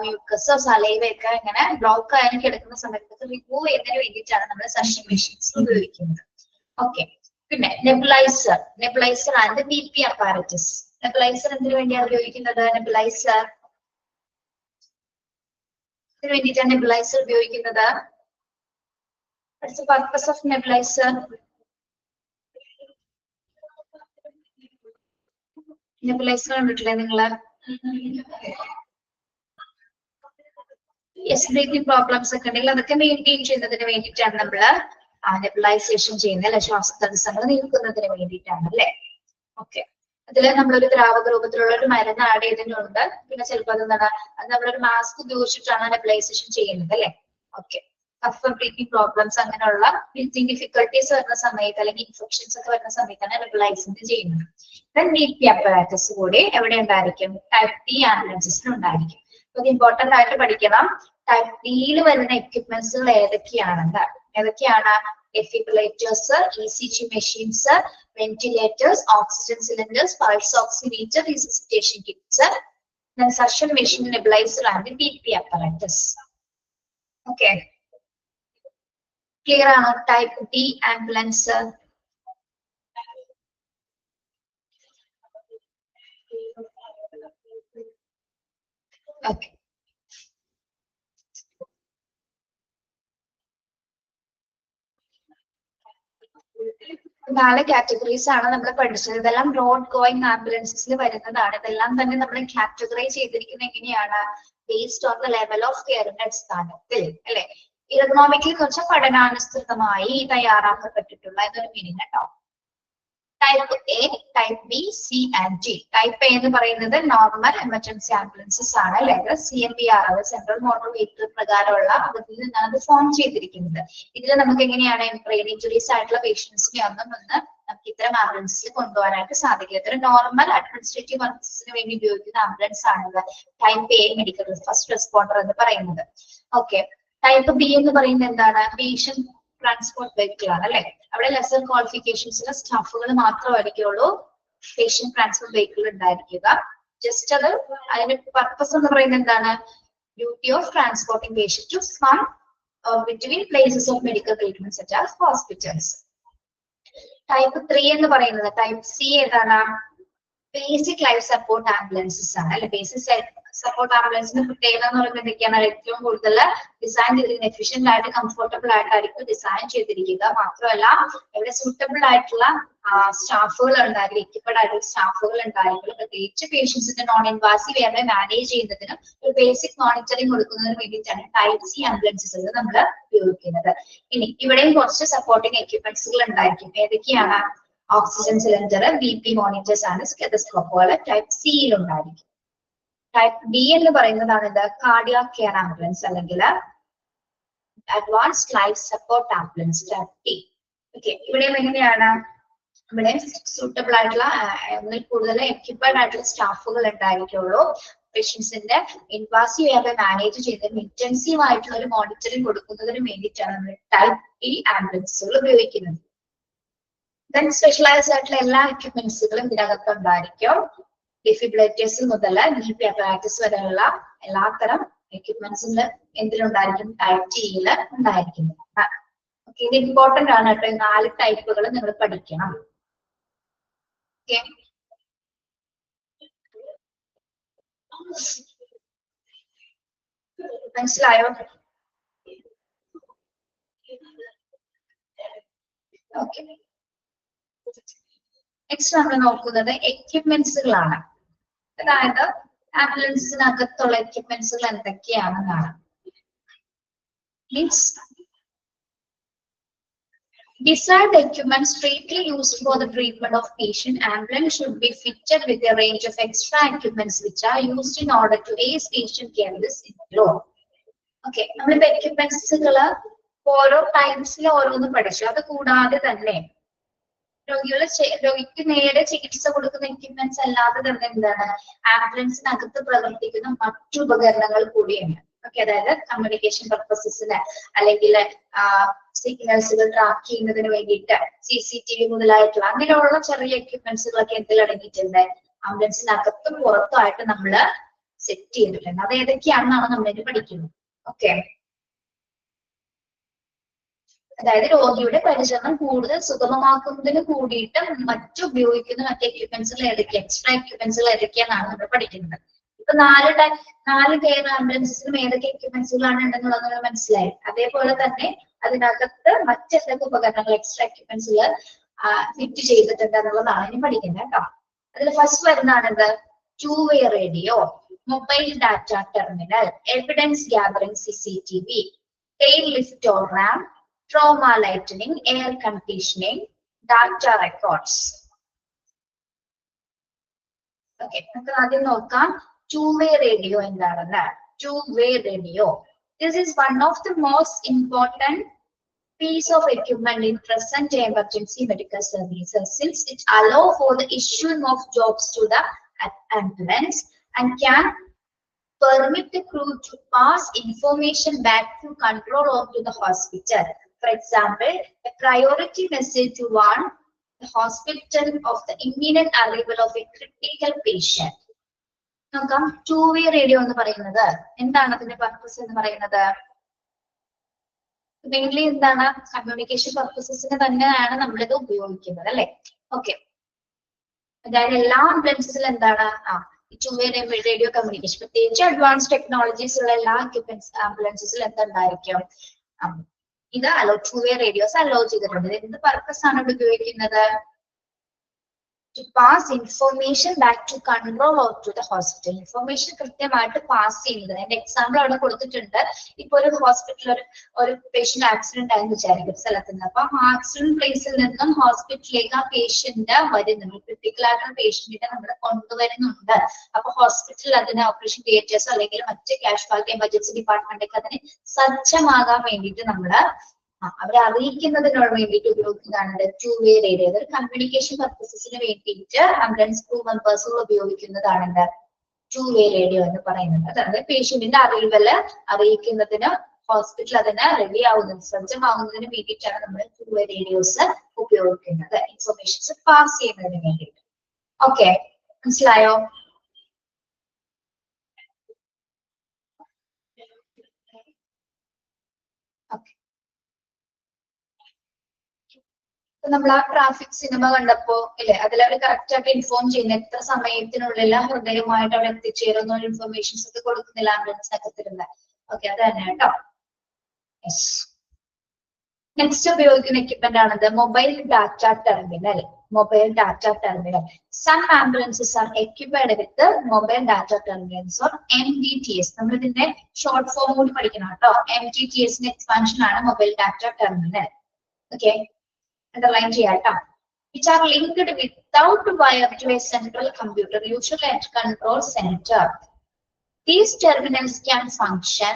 മ്യൂക്കസോ സലൈവയൊക്കെ ഇങ്ങനെ ബ്ലോക്ക് ആയാലും കിടക്കുന്ന സമയത്ത് റിമൂവ് ചെയ്യുന്നതിന് വേണ്ടിയിട്ടാണ് നമ്മൾ സക്ഷൻ മെഷീൻസ് ഉപയോഗിക്കുന്നത്. ഓക്കെ, പിന്നെ nebuliser and BP apparatus. Nebuliser എന്തിനു വേണ്ടിയാണ് ഉപയോഗിക്കുന്നത്? നെബുലൈസർ ഇതിനു വേണ്ടിയിട്ടാണ് നെബുലൈസർ ഉപയോഗിക്കുന്നത്. What's the purpose of nebulizer? Nebulizer കണ്ടിട്ടില്ലേ നിങ്ങള്? യെസ്, ബ്രീത്തിങ് പ്രോബ്ലംസ് ഒക്കെ ഉണ്ടെങ്കിൽ അതൊക്കെ മെയിൻറ്റെയിൻ ചെയ്യുന്നതിന് വേണ്ടിയിട്ടാണ് നമ്മള് നെബുലൈസേഷൻ ചെയ്യുന്നത് അല്ലെ, ശ്വാസതടസ്സങ്ങൾ നീക്കുന്നതിന് വേണ്ടിയിട്ടാണ് അല്ലെ. ഓക്കെ, അതില് നമ്മളൊരു ദ്രാവക രൂപത്തിലുള്ള ഒരു മരുന്ന് ആഡ് ചെയ്തിട്ടുണ്ട്. പിന്നെ ചിലപ്പോൾ അതെന്താണ്, അത് നമ്മളൊരു മാസ്ക് ഉപയോഗിച്ചിട്ടാണ് നെബുലൈസേഷൻ ചെയ്യുന്നത് അല്ലെ. ഓക്കെ, കഫ ബ്രീത്തിങ് പ്രോബ്ലംസ് അങ്ങനെയുള്ള ബ്രീത്തിങ് ഡിഫിക്കൽട്ടീസ് വരുന്ന സമയത്ത് അല്ലെങ്കിൽ ഇൻഫെക്ഷൻസ് ഒക്കെ വരുന്ന സമയത്താണ് നെബുലൈസിംഗ് ചെയ്യുന്നത്. ദെൻ ബിപി അപ്പറാറ്റസ് കൂടി എവിടെ ഉണ്ടായിരിക്കും? ടൈപ്പ് ഡി ആംബുലൻസിൽ ഉണ്ടായിരിക്കും. അത് ഇമ്പോർട്ടന്റ് ആയിട്ട് പഠിക്കണം. ടൈപ്പ് ഡിയിൽ വരുന്ന എക്യുപ്മെന്റ്സുകൾ ഏതൊക്കെയാണ്? defibrillatorസ്, ECG machines, ventilators, oxygen cylinders, pulse oximeter, resuscitation kits, then suction machine, nebulizer and BP apparatus. Okay, clear ആണോ? Type D ambulance. ഓക്കെ, നാല് കാറ്റഗറീസ് ആണ് നമ്മൾ പഠിച്ചത്. ഇതെല്ലാം റോഡ് ഗോയിങ് ആംബുലൻസിൽ വരുന്നതാണ്. ഇതെല്ലാം തന്നെ നമ്മൾ കാറ്റഗറൈസ് ചെയ്തിരിക്കുന്നത് എങ്ങനെയാണ്? Based on the level of കെയറിന്റെ അടിസ്ഥാനത്തിൽ അല്ലെ. ഇക്കണോമിക്കലി കുറച്ച് പഠനാനുസൃതമായി തയ്യാറാക്കപ്പെട്ടിട്ടുള്ള എന്നൊരു മീനിങ് കേട്ടോ. Type A, type B, C and D. Type A എന്ന് പറയുന്നത് നോർമൽ എമർജൻസി ആംബുലൻസസ് ആണ് അല്ലെ. CMVR സെൻട്രൽ മോട്ടോർ വെഹിക്കിൾ പ്രകാരമുള്ള അതിൽ നിന്നാണ് അത് ഫോം ചെയ്തിരിക്കുന്നത്. ഇതിൽ നമുക്ക് എങ്ങനെയാണ് ബ്രെയിൻ ഇഞ്ചുറീസ് ആയിട്ടുള്ള പേഷ്യൻസിനെ ഒന്നും നമുക്ക് ഇത്തരം ആംബുലൻസിൽ കൊണ്ടുപോകാനായിട്ട് സാധിക്കും. ഇത്തരം നോർമൽ അഡ്മിനിസ്ട്രേറ്റീവ് വർക്ക്സിന് വേണ്ടി ഉപയോഗിക്കുന്ന ആംബുലൻസ് ആണ് type A medical first responder എന്ന് പറയുന്നത്. ഓക്കെ, ടൈപ്പ് ബി എന്ന് പറയുന്നത് എന്താണ്? പേഷ്യന്റ് ട്രാൻസ്പോർട്ട് വെഹിക്കിൾ ആണ് അല്ലെ. അവിടെ ലെസർ ക്വാളിഫിക്കേഷൻസിലെ സ്റ്റാഫുകൾ മാത്രമായിരിക്കുള്ളൂ പേഷ്യന്റ് ട്രാൻസ്പോർട്ട് വെഹിക്കിൾ ഉണ്ടായിരിക്കുക. ജസ്റ്റ് അത് അതിന്റെ പർപ്പസ് എന്ന് പറയുന്നത് എന്താണ്? Duty of transporting patient to from between places of medical treatment such as hospitals. Type 3 എന്ന് പറയുന്നത്, ടൈപ്പ് സി ഏതാണ്? ബേസിക് ലൈഫ് സപ്പോർട്ട് ആംബുലൻസസ് ആണ് അല്ലെ. ബേസിക് സപ്പോർട്ട് ആംബുലൻസിന്റെ പ്രത്യേകത എന്ന് പറയുന്നത് എന്തൊക്കെയാണ്? ഏറ്റവും കൂടുതൽ ഡിസൈൻ ചെയ്തിരിക്കുന്നത് എഫിഷ്യന്റ് ആയിട്ട് കംഫർട്ടബിൾ ആയിട്ടായിരിക്കും ഡിസൈൻ ചെയ്തിരിക്കുക. മാത്രമല്ല ഇവിടെ സൂട്ടബിൾ ആയിട്ടുള്ള സ്റ്റാഫുകൾ ഉണ്ടായിരിക്കും, എക്യുപ്പഡ് ആയിട്ടുള്ള സ്റ്റാഫുകൾ ഉണ്ടായിരിക്കും. പ്രത്യേകിച്ച് പേഷ്യൻസിന്റെ നോൺ ഇൻവാസീവ് എയർവേ മാനേജ് ചെയ്യുന്നതിനും ഒരു ബേസിക് മോണിറ്ററിംഗ് കൊടുക്കുന്നതിന് വേണ്ടിയിട്ടാണ് ടൈപ്പ് സി ആംബുലൻസസ് നമ്മൾ ഉപയോഗിക്കുന്നത്. ഇനി ഇവിടെയും കുറച്ച് സപ്പോർട്ടിംഗ് എക്യുപ്മെന്റ്സുകൾ ഉണ്ടായിരിക്കും. ഏതൊക്കെയാണ്? ഓക്സിജൻ സിലിണ്ടർ, BP മോണിറ്റേഴ്സ് ആണ് സ്റ്റെതസ്കോപ്പുകൾ ടൈപ്പ് സിയിൽ ഉണ്ടായിരിക്കും. ടൈപ്പ് ഡി എന്ന് പറയുന്നതാണ് ഇത് കാർഡിയാക് കെയർ ആംബുലൻസ് അല്ലെങ്കിൽ advanced life support ambulance type D. Okay, ഇവിടെ എങ്ങനെയാണ്? ഇവിടെ സൂട്ടബിൾ ആയിട്ടുള്ള ഒന്നിൽ കൂടുതൽ എക്യുപ്പഡ് ആയിട്ടുള്ള സ്റ്റാഫുകൾ ഉണ്ടായിരിക്കുള്ളൂ. പേഷ്യൻസിന്റെ ഇൻവാസീവ് എയർവേ മാനേജ് ചെയ്തതിന് ഇന്റൻസീവ് ആയിട്ടുള്ള ഒരു മോണിറ്ററിംഗ് കൊടുക്കുന്നതിന് വേണ്ടിയിട്ടാണ് നമ്മൾ ടൈപ്പ് ഡി ആംബുലൻസുകൾ ഉപയോഗിക്കുന്നത്. ദെൻ സ്പെഷ്യലൈസ്ഡ് ആയിട്ടുള്ള എല്ലാ എക്യുപ്മെന്റ്സുകളും ഇതിനകത്ത് ഉണ്ടായിരിക്കും. ഡിഫിബ്രിലേറ്റേഴ്സ് മുതൽ BP അപ്പറാറ്റസ് വരെയുള്ള എല്ലാത്തരം എക്യുപ്മെന്റ്സിൽ എന്തിലുണ്ടായിരിക്കും? ടൈപ്പ് ടിയിൽ ഉണ്ടായിരിക്കുന്നത്. ഓക്കെ, ഇത് ഇമ്പോർട്ടന്റ് ആണ് കേട്ടോ. 4 ടൈപ്പുകൾ നിങ്ങൾ പഠിക്കണം. ഓക്കെ, മനസ്സിലായോ? ഓക്കെ, നെക്സ്റ്റ് നമ്മൾ നോക്കുന്നത് എക്യുപ്മെന്റ്സുകളാണ്. അതായത് ആംബുലൻസിനകത്തുള്ള എക്യുപ്മെന്റ്സുകൾ എന്തൊക്കെയാണെന്നാണ്. Means beside the equipment strictly used for the treatment of patient, ambulance should be fitted with a range of extra equipments which are used in order to aid patient care in this flow. Okay, നമ്മളിപ്പോ എക്യുപ്മെന്റ്സുകൾ ഓരോ ടൈപ്സിൽ ഓരോന്ന് പഠിച്ചു. അത് കൂടാതെ തന്നെ രോഗിക്ക് നേരെ ചികിത്സ കൊടുക്കുന്ന എക്യുപ്മെന്റ്സ് അല്ലാതെ തന്നെ എന്താണ്? ആംബുലൻസിനകത്ത് പ്രവർത്തിക്കുന്ന മറ്റു ഉപകരണങ്ങൾ കൂടിയുണ്ട്. ഓക്കെ, അതായത് കമ്മ്യൂണിക്കേഷൻ പർപ്പസസിന് അല്ലെങ്കിൽ സിഗ്നൽസുകൾ ട്രാക്ക് ചെയ്യുന്നതിന് വേണ്ടിയിട്ട് CCTV മുതലായിട്ടുള്ള അങ്ങനെയുള്ള ചെറിയ എക്യുപ്മെന്റ്സുകളൊക്കെ എന്തിൽ അടങ്ങിയിട്ടുണ്ട്? ആംബുലൻസിനകത്തും പുറത്തുമായിട്ട് നമ്മൾ സെറ്റ് ചെയ്തിട്ടുണ്ട്. അത് ഏതൊക്കെയാണെന്നാണ് നമ്മളിത് പഠിക്കുന്നത്. ഓക്കെ, അതായത് രോഗിയുടെ പരിചരണം കൂടുതൽ സുഗമമാക്കുന്നതിന് കൂടിയിട്ട് ഉപയോഗിക്കുന്ന മറ്റ് എക്യുപ്മെന്റ്സുകൾ ഏതൊക്കെയാണ്, എക്സ്ട്രാ എക്യുപ്മെന്റ്സുകൾ ഏതൊക്കെയാണെന്നാണ് നമ്മൾ പഠിക്കുന്നത്. ഇപ്പൊ 4 കെയർ ആംബുലൻസിലും ഏതൊക്കെ എക്യുപ്മെന്റ്സുകളാണ് ഉണ്ടെന്നുള്ളത് നമ്മൾ മനസ്സിലായി. അതേപോലെ തന്നെ അതിനകത്ത് മറ്റെന്തൊക്കെ ഉപകരണങ്ങൾ എക്സ്ട്രാ എക്യുപ്മെന്റ്സുകൾ ഫിറ്റ് ചെയ്തിട്ടുണ്ട് എന്നുള്ളതാണ് ഇനി പഠിക്കുന്നത് കേട്ടോ. അതിൽ ഫസ്റ്റ് വരുന്നതാണ് ഇത് two-way radio, mobile data terminal, evidence gathering CCTV, tail lift or ramp, trauma lightning, air conditioning, data records. Okay, നമുക്ക് ആദ്യം നോക്കാം two-way radio എന്താണെന്ന്. Two-way radio. This is one of the most important piece of equipment in present day emergency medical services, since it allows for the issuing of jobs to the ambulance and can permit the crew to pass information back to control or to the hospital. For example, a priority message to warn the hospital of the imminent arrival of a critical patient. നോക്കാം two-way radio എന്ന് പറയുന്നത് എന്താണ് അതിന്റെ purpose എന്ന് പറയുന്നത്. Mainly എന്താണ്, communication പർപ്പസസിന് തന്നെയാണ് നമ്മളിത് ഉപയോഗിക്കുന്നത് അല്ലെ. ഓക്കെ, അതായത് എല്ലാ ആംബുലൻസിലും എന്താണ് two-way radio കമ്മ്യൂണിക്കേഷൻ, പ്രത്യേകിച്ച് അഡ്വാൻസ് ടെക്നോളജീസ് ഉള്ള എല്ലാ എക്യുപ്മെന്റ്സ് ആംബുലൻസിൽ എന്തുണ്ടായിരിക്കും, ഇത് two-way radios അലോ ചെയ്തിട്ടുണ്ട്. എന്ത് പർപ്പസ് ആണ് ഇവിടെ ഉപയോഗിക്കുന്നത്? To pass information back to control or to the hospital. Information കൃത്യമായിട്ട് പാസ് ചെയ്യുന്നത്. അതിന്റെ എക്സാമ്പിൾ അവിടെ കൊടുത്തിട്ടുണ്ട്. ഇപ്പൊ ഒരു ഹോസ്പിറ്റൽ ഒരു പേഷ്യന്റ് ആക്സിഡന്റ് ആയെന്ന് വിചാരിക്കും സ്ഥലത്ത് നിന്ന്. അപ്പൊ ആക്സിഡന്റ് പ്ലേസിൽ നിന്നും ഹോസ്പിറ്റലിലേക്ക് ആ പേഷ്യന്റ് വരുന്നുണ്ട്. ക്രിട്ടിക്കൽ ആയിട്ടുള്ള പേഷ്യന്റിനെ നമ്മൾ കൊണ്ടുവരുന്നുണ്ട്. അപ്പൊ ഹോസ്പിറ്റലിൽ അതിന് ഓപ്പറേഷൻ തിയേറ്റേഴ്സോ അല്ലെങ്കിൽ മറ്റ് കാഷ്വാലിറ്റി എമർജൻസി ഡിപ്പാർട്ട്മെന്റൊക്കെ അതിന് സജ്ജമാകാൻ വേണ്ടിയിട്ട് നമ്മള് അവരെ അറിയിക്കുന്നതിനോട് വേണ്ടിയിട്ട് ഉപയോഗിക്കുന്നതാണ് two-way radio. അതൊരു കമ്മ്യൂണിക്കേഷൻ പർപ്പസസിന് വേണ്ടിയിട്ട് ആംബുലൻസ് ക്രൂ മെമ്പേഴ്സുകൾ ഉപയോഗിക്കുന്നതാണ് two-way radio എന്ന് പറയുന്നത്. അതായത് പേഷ്യന്റിന്റെ അറിയിക്കുന്നതിന് ഹോസ്പിറ്റൽ അതിന് റെഡി ആവുന്നതിന് സജ്ജമാവുന്നതിന് വേണ്ടിയിട്ടാണ് നമ്മൾ two-way radios ഉപയോഗിക്കുന്നത്, ഇൻഫർമേഷൻസ് പാസ് ചെയ്യുന്നതിന് വേണ്ടിയിട്ട്. ഓക്കെ, മനസ്സിലായോ? നമ്മൾ ആ ട്രാഫിക് സിനിമ കണ്ടപ്പോ ഇല്ലേ, അതിലവർ കറക്റ്റ് ആയിട്ട് ഇൻഫോം ചെയ്യുന്ന എത്ര സമയത്തിനുള്ളിൽ ഹൃദയവുമായിട്ട് അവിടെ എത്തിച്ചേരുന്ന ഇൻഫർമേഷൻസ് ഒക്കെ കൊടുക്കുന്നില്ല ആംബുലൻസിനൊക്കെ തരുന്നത്. ഓക്കെ, അത് തന്നെ കേട്ടോ. നെക്സ്റ്റ് ഉപയോഗിക്കുന്ന എക്യുപ്മെന്റ് ആണത് mobile data terminal. Mobile data terminal. Some ambulances are equipped with mobile data terminals or MDTS. നമ്മൾ ഇതിന്റെ ഷോർട്ട് ഫോം കൂടി പഠിക്കണം കേട്ടോ. MDTS എക്സ്പാൻഷൻ ആണ് mobile data terminal. Okay, underline ചെയ്യാട്ടോ. Which are linked without wire to a central computer, usually at control center. These terminals can function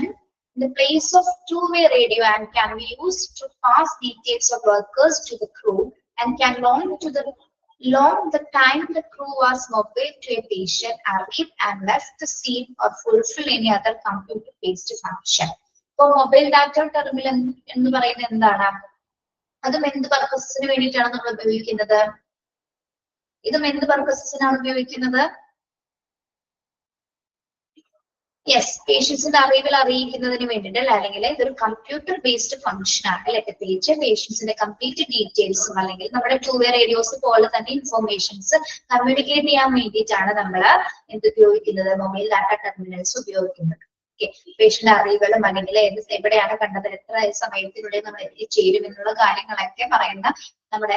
in the place of two-way radio and can be used to pass details of workers to the crew and can long the time the crew was mobile to a patient, arrived and left the scene or fulfill any other computer-based function. So mobile data terminal എന്ന് പറയുന്നത് എന്താണ്? അതും എന്ത് പർപ്പസിന് വേണ്ടിയിട്ടാണ് നമ്മൾ ഉപയോഗിക്കുന്നത്? ഇതും എന്ത് പർപ്പസിനാണ് ഉപയോഗിക്കുന്നത്? യെസ്, പേഷ്യൻസിന്റെ അറിയിക്കുന്നതിന് വേണ്ടിയിട്ട് അല്ലെ, അല്ലെങ്കിൽ ഇതൊരു കമ്പ്യൂട്ടർ ബേസ്ഡ് ഫംഗ്ഷൻ ആണ് അല്ലെ. പ്രത്യേകിച്ച് പേഷ്യൻസിന്റെ കംപ്ലീറ്റ് ഡീറ്റെയിൽസും അല്ലെങ്കിൽ നമ്മുടെ two-way radios പോലെ തന്നെ ഇൻഫോർമേഷൻസ് കമ്മ്യൂണിക്കേറ്റ് ചെയ്യാൻ വേണ്ടിയിട്ടാണ് നമ്മൾ എന്ത് ഉപയോഗിക്കുന്നത്, മൊബൈൽ ഡാറ്റ ടെർമിനൽസ് ഉപയോഗിക്കുന്നത്. പേഷ്യന്റ് അറിവുകളും അല്ലെങ്കിൽ എവിടെയാണ് കണ്ടത്, എത്ര സമയത്തിനുള്ളിൽ നമ്മൾ എത്തിച്ചേരും എന്നുള്ള കാര്യങ്ങളൊക്കെ പറയുന്ന നമ്മുടെ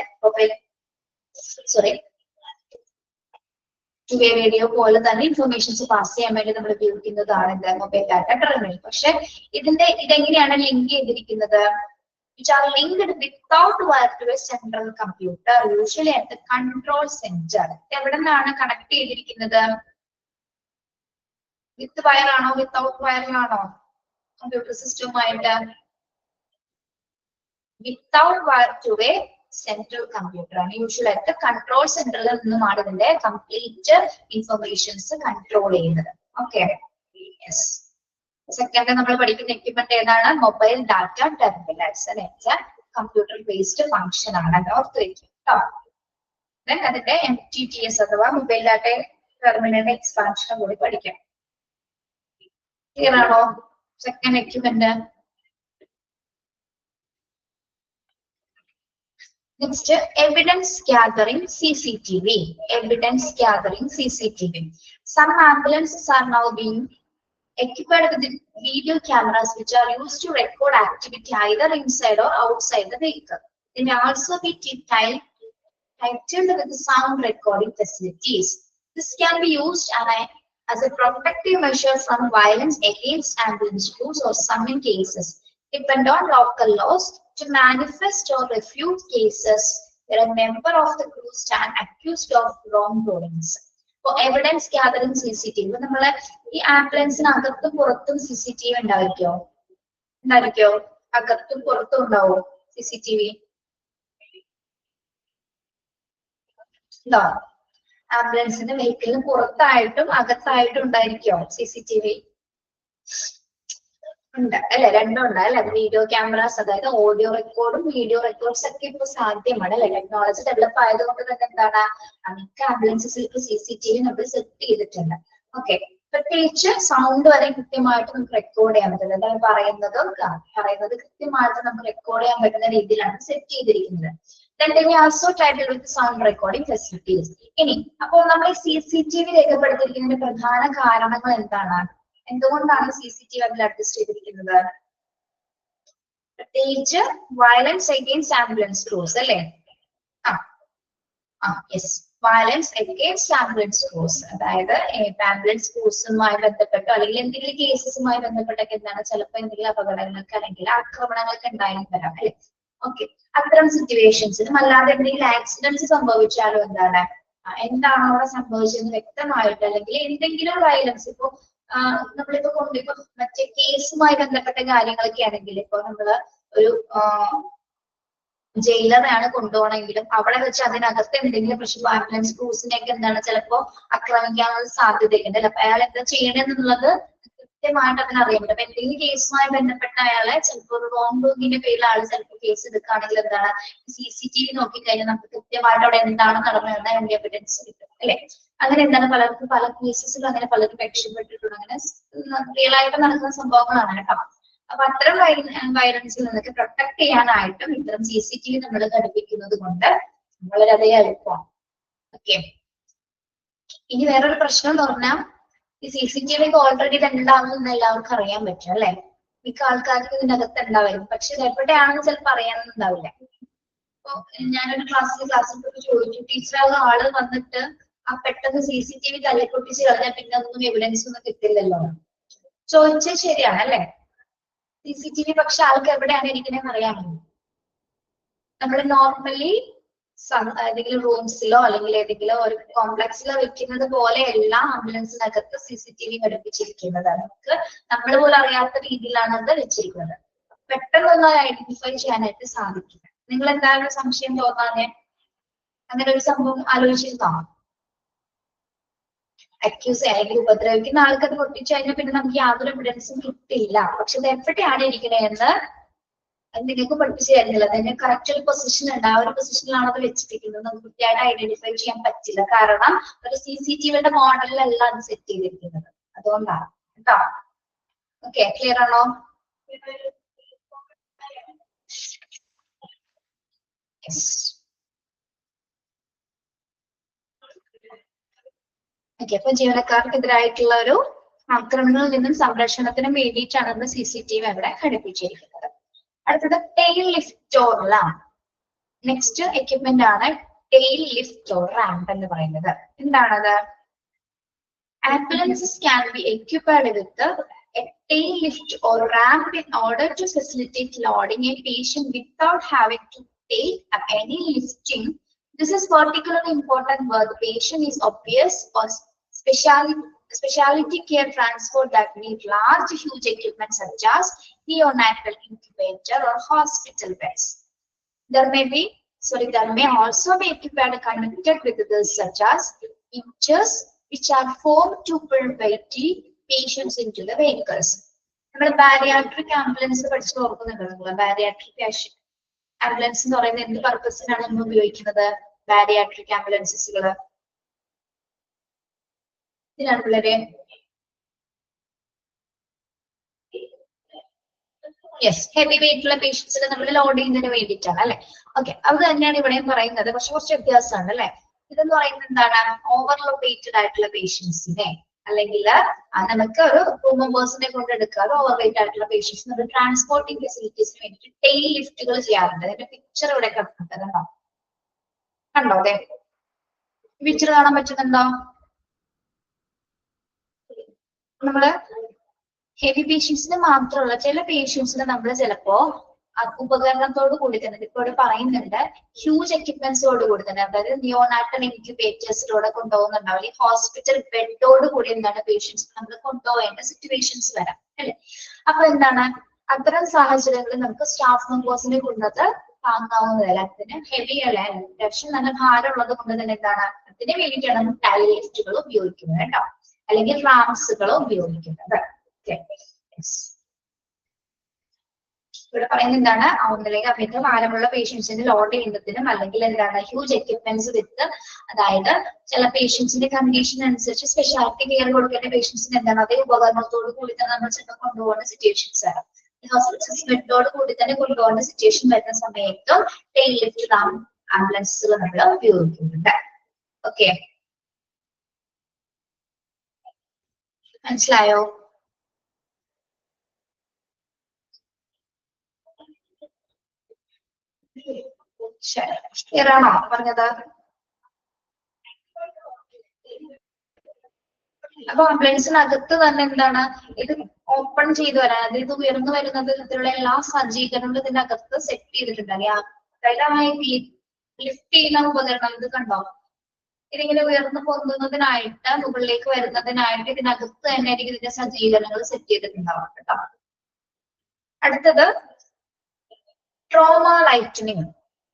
two-way radio പോലെ തന്നെ ഇൻഫർമേഷൻസ് പാസ് ചെയ്യാൻ വേണ്ടി നമ്മൾ ഉപയോഗിക്കുന്നതാണ് എന്ത്, മൊബൈൽ ഡാറ്റ ടെർമിനൽ. പക്ഷെ ഇതെങ്ങനെയാണ് ലിങ്ക് ചെയ്തിരിക്കുന്നത്? Which are linked without wire to a central computer, usually at the control center. എവിടെ നിന്നാണ് കണക്ട് ചെയ്തിരിക്കുന്നത്? വിത്ത് വയർ ആണോ വിത്തൗട്ട് വയറിലാണോ? കമ്പ്യൂട്ടർ സിസ്റ്റവുമായിട്ട് without wire to a central computer ആണ്. യൂഷ്വലി ആയിട്ട് കൺട്രോൾ സെന്ററിൽ നിന്നുമാണ് ഇതിന്റെ കംപ്ലീറ്റ് ഇൻഫർമേഷൻസ് കൺട്രോൾ ചെയ്യുന്നത്. Okay, yes. സെക്കൻഡ് നമ്മൾ പഠിക്കുന്ന എക്യുപ്മെന്റ് ഏതാണ്? മൊബൈൽ ഡാറ്റ ടെർമിനൽസ് അല്ലെ. കമ്പ്യൂട്ടർ ബേസ്ഡ് ഫംഗ്ഷൻ ആണ്. ഓർത്ത് വെക്കും കേട്ടോ. ദെൻ അതിന്റെ MTTS അഥവാ മൊബൈൽ ഡാറ്റ ടെർമിനലിന്റെ എക്സ്പാൻഷൻ കൂടി പഠിക്കാം. ക്ലിയർ ആണോ? Second equipment. Next, evidence gathering CCTV. Evidence gathering CCTV. Some ambulances are now being equipped with video cameras which are used to record activity either inside or outside the vehicle. They may also be titled with sound recording facilities. This can be used as a protective measure from violence against ambulance crews or some cases depend on local laws to manifest or refute cases where a member of the crew stand accused of wrongdoings. For evidence gathering CCTV, നമ്മളെ ഈ ആംബുലൻസിനകത്തും പുറത്തും CCTV ഉണ്ടായിരിക്കോ? അകത്തും പുറത്തും ഉണ്ടാവോ CCTV? ആംബുലൻസിന്റെ വെഹിക്കിളിന് പുറത്തായിട്ടും അകത്തായിട്ടും ഉണ്ടായിരിക്കോ CCTV? ഉണ്ട് അല്ലെ, രണ്ടും ഉണ്ട് അല്ലെ. വീഡിയോ ക്യാമറാസ്, അതായത് ഓഡിയോ റെക്കോർഡും വീഡിയോ റെക്കോർഡ്സ് ഒക്കെ ഇപ്പൊ സാധ്യമാണ് അല്ലെ. ടെക്നോളജി ഡെവലപ്പ് ആയതുകൊണ്ട് തന്നെ എന്താണ്, മിക്ക ആംബുലൻസസിൽ ഇപ്പൊ CCTV നമ്മൾ സെറ്റ് ചെയ്തിട്ടുണ്ട്. ഓക്കെ, പ്രത്യേകിച്ച് സൗണ്ട് വരെ കൃത്യമായിട്ട് നമുക്ക് റെക്കോർഡ് ചെയ്യാൻ പറ്റുന്നത്, അതായത് പറയുന്നത് കൃത്യമായിട്ട് നമുക്ക് റെക്കോർഡ് ചെയ്യാൻ പറ്റുന്ന രീതിയിലാണ് സെറ്റ് ചെയ്തിരിക്കുന്നത്. also titled with sound recording facilities. ഇനി അപ്പോൾ നമ്മൾ CCTV രേഖപ്പെടുത്തിയിരിക്കുന്നതിന്റെ പ്രധാന കാരണങ്ങൾ എന്താണ്? എന്തുകൊണ്ടാണ് CCTV അതിൽ അഡ്ജസ്റ്റ് ചെയ്തിരിക്കുന്നത്? പ്രത്യേകിച്ച് വയലൻസ് അഗെയിൻസ്റ്റ് ആംബുലൻസ് ക്രൂസ് അല്ലെ. Yes, violence against ambulance crews, അതായത് ആംബുലൻസ് ക്രൂസുമായി ബന്ധപ്പെട്ടോ അല്ലെങ്കിൽ എന്തെങ്കിലും കേസസുമായി ബന്ധപ്പെട്ടൊക്കെ എന്താണ്, ചിലപ്പോൾ എന്തെങ്കിലും അപകടങ്ങൾക്ക് അല്ലെങ്കിൽ ആക്രമണങ്ങൾക്ക് ഉണ്ടായി വരാം അല്ലെ. ഓക്കെ, അത്തരം സിറ്റുവേഷൻസിനും അല്ലാതെ എന്തെങ്കിലും ആക്സിഡൻസ് സംഭവിച്ചാലും എന്താണ് അവിടെ സംഭവിച്ചതെന്ന് വ്യക്തമായിട്ട്, അല്ലെങ്കിൽ എന്തെങ്കിലും വയലൻസ് ഇപ്പോ നമ്മളിപ്പോ കൊണ്ടിപ്പോ മറ്റേ കേസുമായി ബന്ധപ്പെട്ട കാര്യങ്ങളൊക്കെ ആണെങ്കിൽ, ഇപ്പൊ നമ്മള് ഒരു ജയിലറാണ് കൊണ്ടുപോകണമെങ്കിലും അവിടെ വെച്ച് അതിനകത്ത് എന്തെങ്കിലും പ്രശ്നം ആംബുലൻസ് ക്രൂസിനെയൊക്കെ എന്താണ് ചിലപ്പോ ആക്രമിക്കാനുള്ള സാധ്യതയുണ്ട് അല്ലെ. അപ്പൊ അയാൾ എന്താ ചെയ്യണമെന്നുള്ളത് കൃത്യമായിട്ട് അതിനറിയാൻ പറ്റും. അപ്പൊ എന്തെങ്കിലും കേസുമായി ബന്ധപ്പെട്ട അയാളെ ചിലപ്പോൾ ഒരു റോങ് ഡോങ്ങിന്റെ പേരിൽ ആൾ ചിലപ്പോൾ കേസ് എടുക്കുകയാണെങ്കിൽ എന്താണ്, CCTV നോക്കിക്കഴിഞ്ഞാൽ നമുക്ക് കൃത്യമായിട്ട് അവിടെ എന്താണ് നടന്നതെന്ന് അതിന്റെ എവിഡൻസ് കിട്ടും അല്ലെ. അങ്ങനെ എന്താണ് പലർക്കും പല കേസസിലും അങ്ങനെ പലരും രക്ഷപ്പെട്ടിട്ടുണ്ട്. അങ്ങനെ റിയൽ ആയിട്ട് നടക്കുന്ന സംഭവങ്ങളാണ് കേട്ടോ. അപ്പൊ അത്തരം വയലൻസിൽ നിന്നൊക്കെ പ്രൊട്ടക്ട് ചെയ്യാനായിട്ടും ഇത്തരം CCTV നമ്മൾ ഘടിപ്പിക്കുന്നത് കൊണ്ട് വളരെയധികം എളുപ്പമാണ്. ഓക്കെ, ഇനി വേറൊരു പ്രശ്നം എന്ന് പറഞ്ഞാൽ ഈ CCTV ഓൾറെഡി ഉണ്ടാവുമെന്ന് എല്ലാവർക്കും അറിയാൻ പറ്റും അല്ലെ. മിക്ക ആൾക്കാർക്ക് ഇതിനകത്ത് ഉണ്ടാവും, പക്ഷെ ഇത് എവിടെയാണെന്ന് ചിലപ്പോൾ അറിയാനൊന്നുണ്ടാവില്ല. ഇപ്പൊ ഞാനൊരു ക്ലാസ്സിൽ ചോദിച്ചു, ടീച്ചർ ആള് വന്നിട്ട് പെട്ടെന്ന് CCTV തല്ലിപ്പൊട്ടിച്ച് കളഞ്ഞാൽ പിന്നെ ഒന്നും എവിഡൻസ് ഒന്നും കിട്ടില്ലല്ലോ. ചോദിച്ചത് ശരിയാണ് അല്ലെ. CCTV പക്ഷെ ആൾക്ക് എവിടെയാണ് ഇരിക്കണേന്ന് അറിയാമോ? നമ്മൾ നോർമലി ഏതെങ്കിലും റൂംസിലോ അല്ലെങ്കിൽ ഏതെങ്കിലും ഒരു കോംപ്ലക്സിലോ വെക്കുന്നത് പോലെ എല്ലാ ആംബുലൻസിനകത്ത് CCTV ഘടിപ്പിച്ചിരിക്കുന്നത്. നമുക്ക് നമ്മൾ പോലും അറിയാത്ത രീതിയിലാണ് അത് വെച്ചിരിക്കുന്നത്. പെട്ടെന്ന് ഐഡന്റിഫൈ ചെയ്യാനായിട്ട് സാധിക്കില്ല. നിങ്ങൾ എന്താണ് സംശയം തോന്നാതെ അങ്ങനെ ഒരു സംഭവം ആലോചിച്ചിരുന്നോ? അക്യൂസ് അല്ലെങ്കിൽ ഉപദ്രവിക്കുന്ന ആൾക്ക് അത് പൊട്ടിച്ചു കഴിഞ്ഞാൽ പിന്നെ നമുക്ക് യാതൊരു എവിഡൻസും കിട്ടില്ല. പക്ഷെ ഇത് എവിടെയാണ് ഇരിക്കണേന്ന് അത് നിങ്ങൾക്ക് പഠിപ്പിച്ചു തരുന്നില്ല. അതിന്റെ കറക്റ്റ് ഒരു പൊസിഷൻ ഉണ്ട്, ആ ഒരു പൊസിഷനിലാണ് അത് വെച്ചിരിക്കുന്നത്. നമുക്ക് കൃത്യമായിട്ട് ഐഡന്റിഫൈ ചെയ്യാൻ പറ്റില്ല, കാരണം ഒരു CCTVയുടെ മോഡലിലല്ല അത് സെറ്റ് ചെയ്തിരിക്കുന്നത്. അതുകൊണ്ടാണ് കേട്ടോ. ഓക്കെ, ക്ലിയർ ആണോ? ഓക്കെ, അപ്പൊ ജീവനക്കാർക്കെതിരായിട്ടുള്ള ഒരു ആക്രമണങ്ങളിൽ നിന്നും സംരക്ഷണത്തിനും വേണ്ടിയിട്ടാണ് നമ്മൾ CCTV അവിടെ ഘടിപ്പിച്ചിരിക്കുന്നത്. അടുത്തത് tail lift or ramp. Next equipment ആണ് ടെയിൽ ലിഫ്റ്റ് ഓർ റാമ്പ് എന്ന് പറയുന്നത്. എന്താണത്? Ambulances can be equipped with a tail lift or ramp in order to facilitate loading a patient without having to take up any lifting. This is particularly important where the patient is obese or specialty care transport that need large huge equipment such as neonatal incubator or hospital beds. There may also be equipment connected with this such as winches which are formed to pull weighty patients into the vehicles. നമ്മൾ bariatric ambulance പഠിച്ചു നോക്കുന്നുണ്ടോ? നിങ്ങൾ bariatric ambulance എന്ന് പറയുന്നത് എന്ത് പർപ്പസിനാണ് നമ്മൾ ഉപയോഗിക്കുന്നത്? Bariatric ആംബുലൻസുകൾ ഇതിനാണ് പിള്ളേരെ. യെസ്, ഹെവി വെയിറ്റ് ഉള്ള പേഷ്യൻസിനെ നമ്മൾ ലോഡ് ചെയ്യുന്നതിന് വേണ്ടിയിട്ടാണ് അല്ലെ. ഓക്കെ, അത് തന്നെയാണ് ഇവിടെയും പറയുന്നത്, പക്ഷെ കുറച്ച് വ്യത്യാസമാണ് അല്ലെ. ഇതെന്ന് പറയുന്നത് എന്താണ്? ഓവർലോഡ് വെയിറ്റഡ് ആയിട്ടുള്ള പേഷ്യൻസിനെ അല്ലെങ്കിൽ നമുക്ക് ഒരു 2 മെമ്പേഴ്സിനെ കൊണ്ട് എടുക്കാതെ ഓവർ വെയിറ്റ് ആയിട്ടുള്ള പേഷ്യൻസിന് ട്രാൻസ്പോർട്ടിംഗ് ഫെസിലിറ്റീസിന് വേണ്ടിയിട്ട് ടെയിൽ ലിഫ്റ്റുകൾ ചെയ്യാറുണ്ട്. അതിന്റെ പിക്ചർ ഇവിടെ കണ്ടോ? അതെ, പിക്ചർ കാണാൻ പറ്റുന്നുണ്ടോ? നമ്മള് ഹെവി പേഷ്യൻസിന് മാത്രമല്ല, ചില പേഷ്യൻസിന് നമ്മൾ ചിലപ്പോ ഉപകരണത്തോട് കൂടി തന്നെ ഇപ്പൊ ഇവിടെ പറയുന്നുണ്ട്, ഹ്യൂജ് എക്യുപ്മെന്റ്സോട് കൂടി തന്നെ, അതായത് നിയോനാട്ടൽ ഇൻക്യുബേറ്റേഴ്സിലൂടെ കൊണ്ടുപോകുന്നുണ്ടാവില്ല, ഹോസ്പിറ്റൽ ബെഡോട് കൂടി എന്താണ് പേഷ്യൻസ് നമ്മൾ കൊണ്ടുപോകേണ്ട സിറ്റുവേഷൻസ് വരാം അല്ലെ. അപ്പൊ എന്താണ് അത്തരം സാഹചര്യങ്ങളിൽ നമുക്ക് സ്റ്റാഫ് മെമ്പേഴ്സിനെ കൊണ്ടത് താങ്ങാവുന്നതല്ല, അതിന് ഹെവി അല്ലെ, അത്യാവശ്യം നല്ല ഭാരമുള്ളത് കൊണ്ട് തന്നെ എന്താണ് അതിന് വേണ്ടിയിട്ടാണ് നമ്മൾ ടൈൽ ലിഫ്റ്റുകൾ ഉപയോഗിക്കുന്നത് കേട്ടോ, അല്ലെങ്കിൽ റാംസുകൾ ഉപയോഗിക്കുന്നത്. ഇവിടെ പറയുന്നത് എന്താണ്, ഒന്നിലേക്ക് അമിത ഭാരമുള്ള പേഷ്യൻസിന് ലോഡ് ചെയ്യുന്നതിനും അല്ലെങ്കിൽ എന്താണ് ഹ്യൂജ് എക്യുപ്മെന്റ്സ് വിത്ത്, അതായത് ചില പേഷ്യൻസിന്റെ കണ്ടീഷൻ അനുസരിച്ച് സ്പെഷ്യാലിറ്റി കെയർ കൊടുക്കേണ്ട പേഷ്യൻസിന് എന്താണ് അതേ ഉപകരണത്തോട് കൂടി തന്നെ നമ്മൾ ചിലപ്പോൾ കൊണ്ടുപോകുന്ന സിറ്റുവേഷൻസ് വരാം. ഹോസ്പിറ്റൽസ് ബെഡോട് കൂടി തന്നെ കൊണ്ടുപോകുന്ന സിറ്റുവേഷൻ വരുന്ന സമയത്തും ടെയിൽ ലിഫ്റ്റ് ആംബുലൻസുകൾ നമ്മൾ ഉപയോഗിക്കുന്നുണ്ട്. ഓക്കെ, മനസ്സിലായോ? ശരി, ക്ലിയർ ആണോ പറഞ്ഞത്? അപ്പൊ ആംബുലൻസിനകത്ത് തന്നെ എന്താണ് ഇത് ഓപ്പൺ ചെയ്ത് വരാൻ, അതായത് ഇത് ഉയർന്നു വരുന്നത് ഇതിലുള്ള എല്ലാ സജ്ജീകരണങ്ങളും ഇതിനകത്ത് സെറ്റ് ചെയ്തിട്ടുണ്ട്. അതായത് ലിഫ്റ്റ് ചെയ്യുന്ന ഉപകരണം ഇത് കണ്ടോ, ഇതിങ്ങനെ ഉയർന്നു പൊങ്ങുന്നതിനായിട്ട് മുകളിലേക്ക് വരുന്നതിനായിട്ട് ഇതിനകത്ത് തന്നെ ആയിരിക്കും ഇതിന്റെ സജ്ജീകരണങ്ങൾ സെറ്റ് ചെയ്തിട്ടുണ്ടാവാം കേട്ടോ. അടുത്തത് trauma lightening.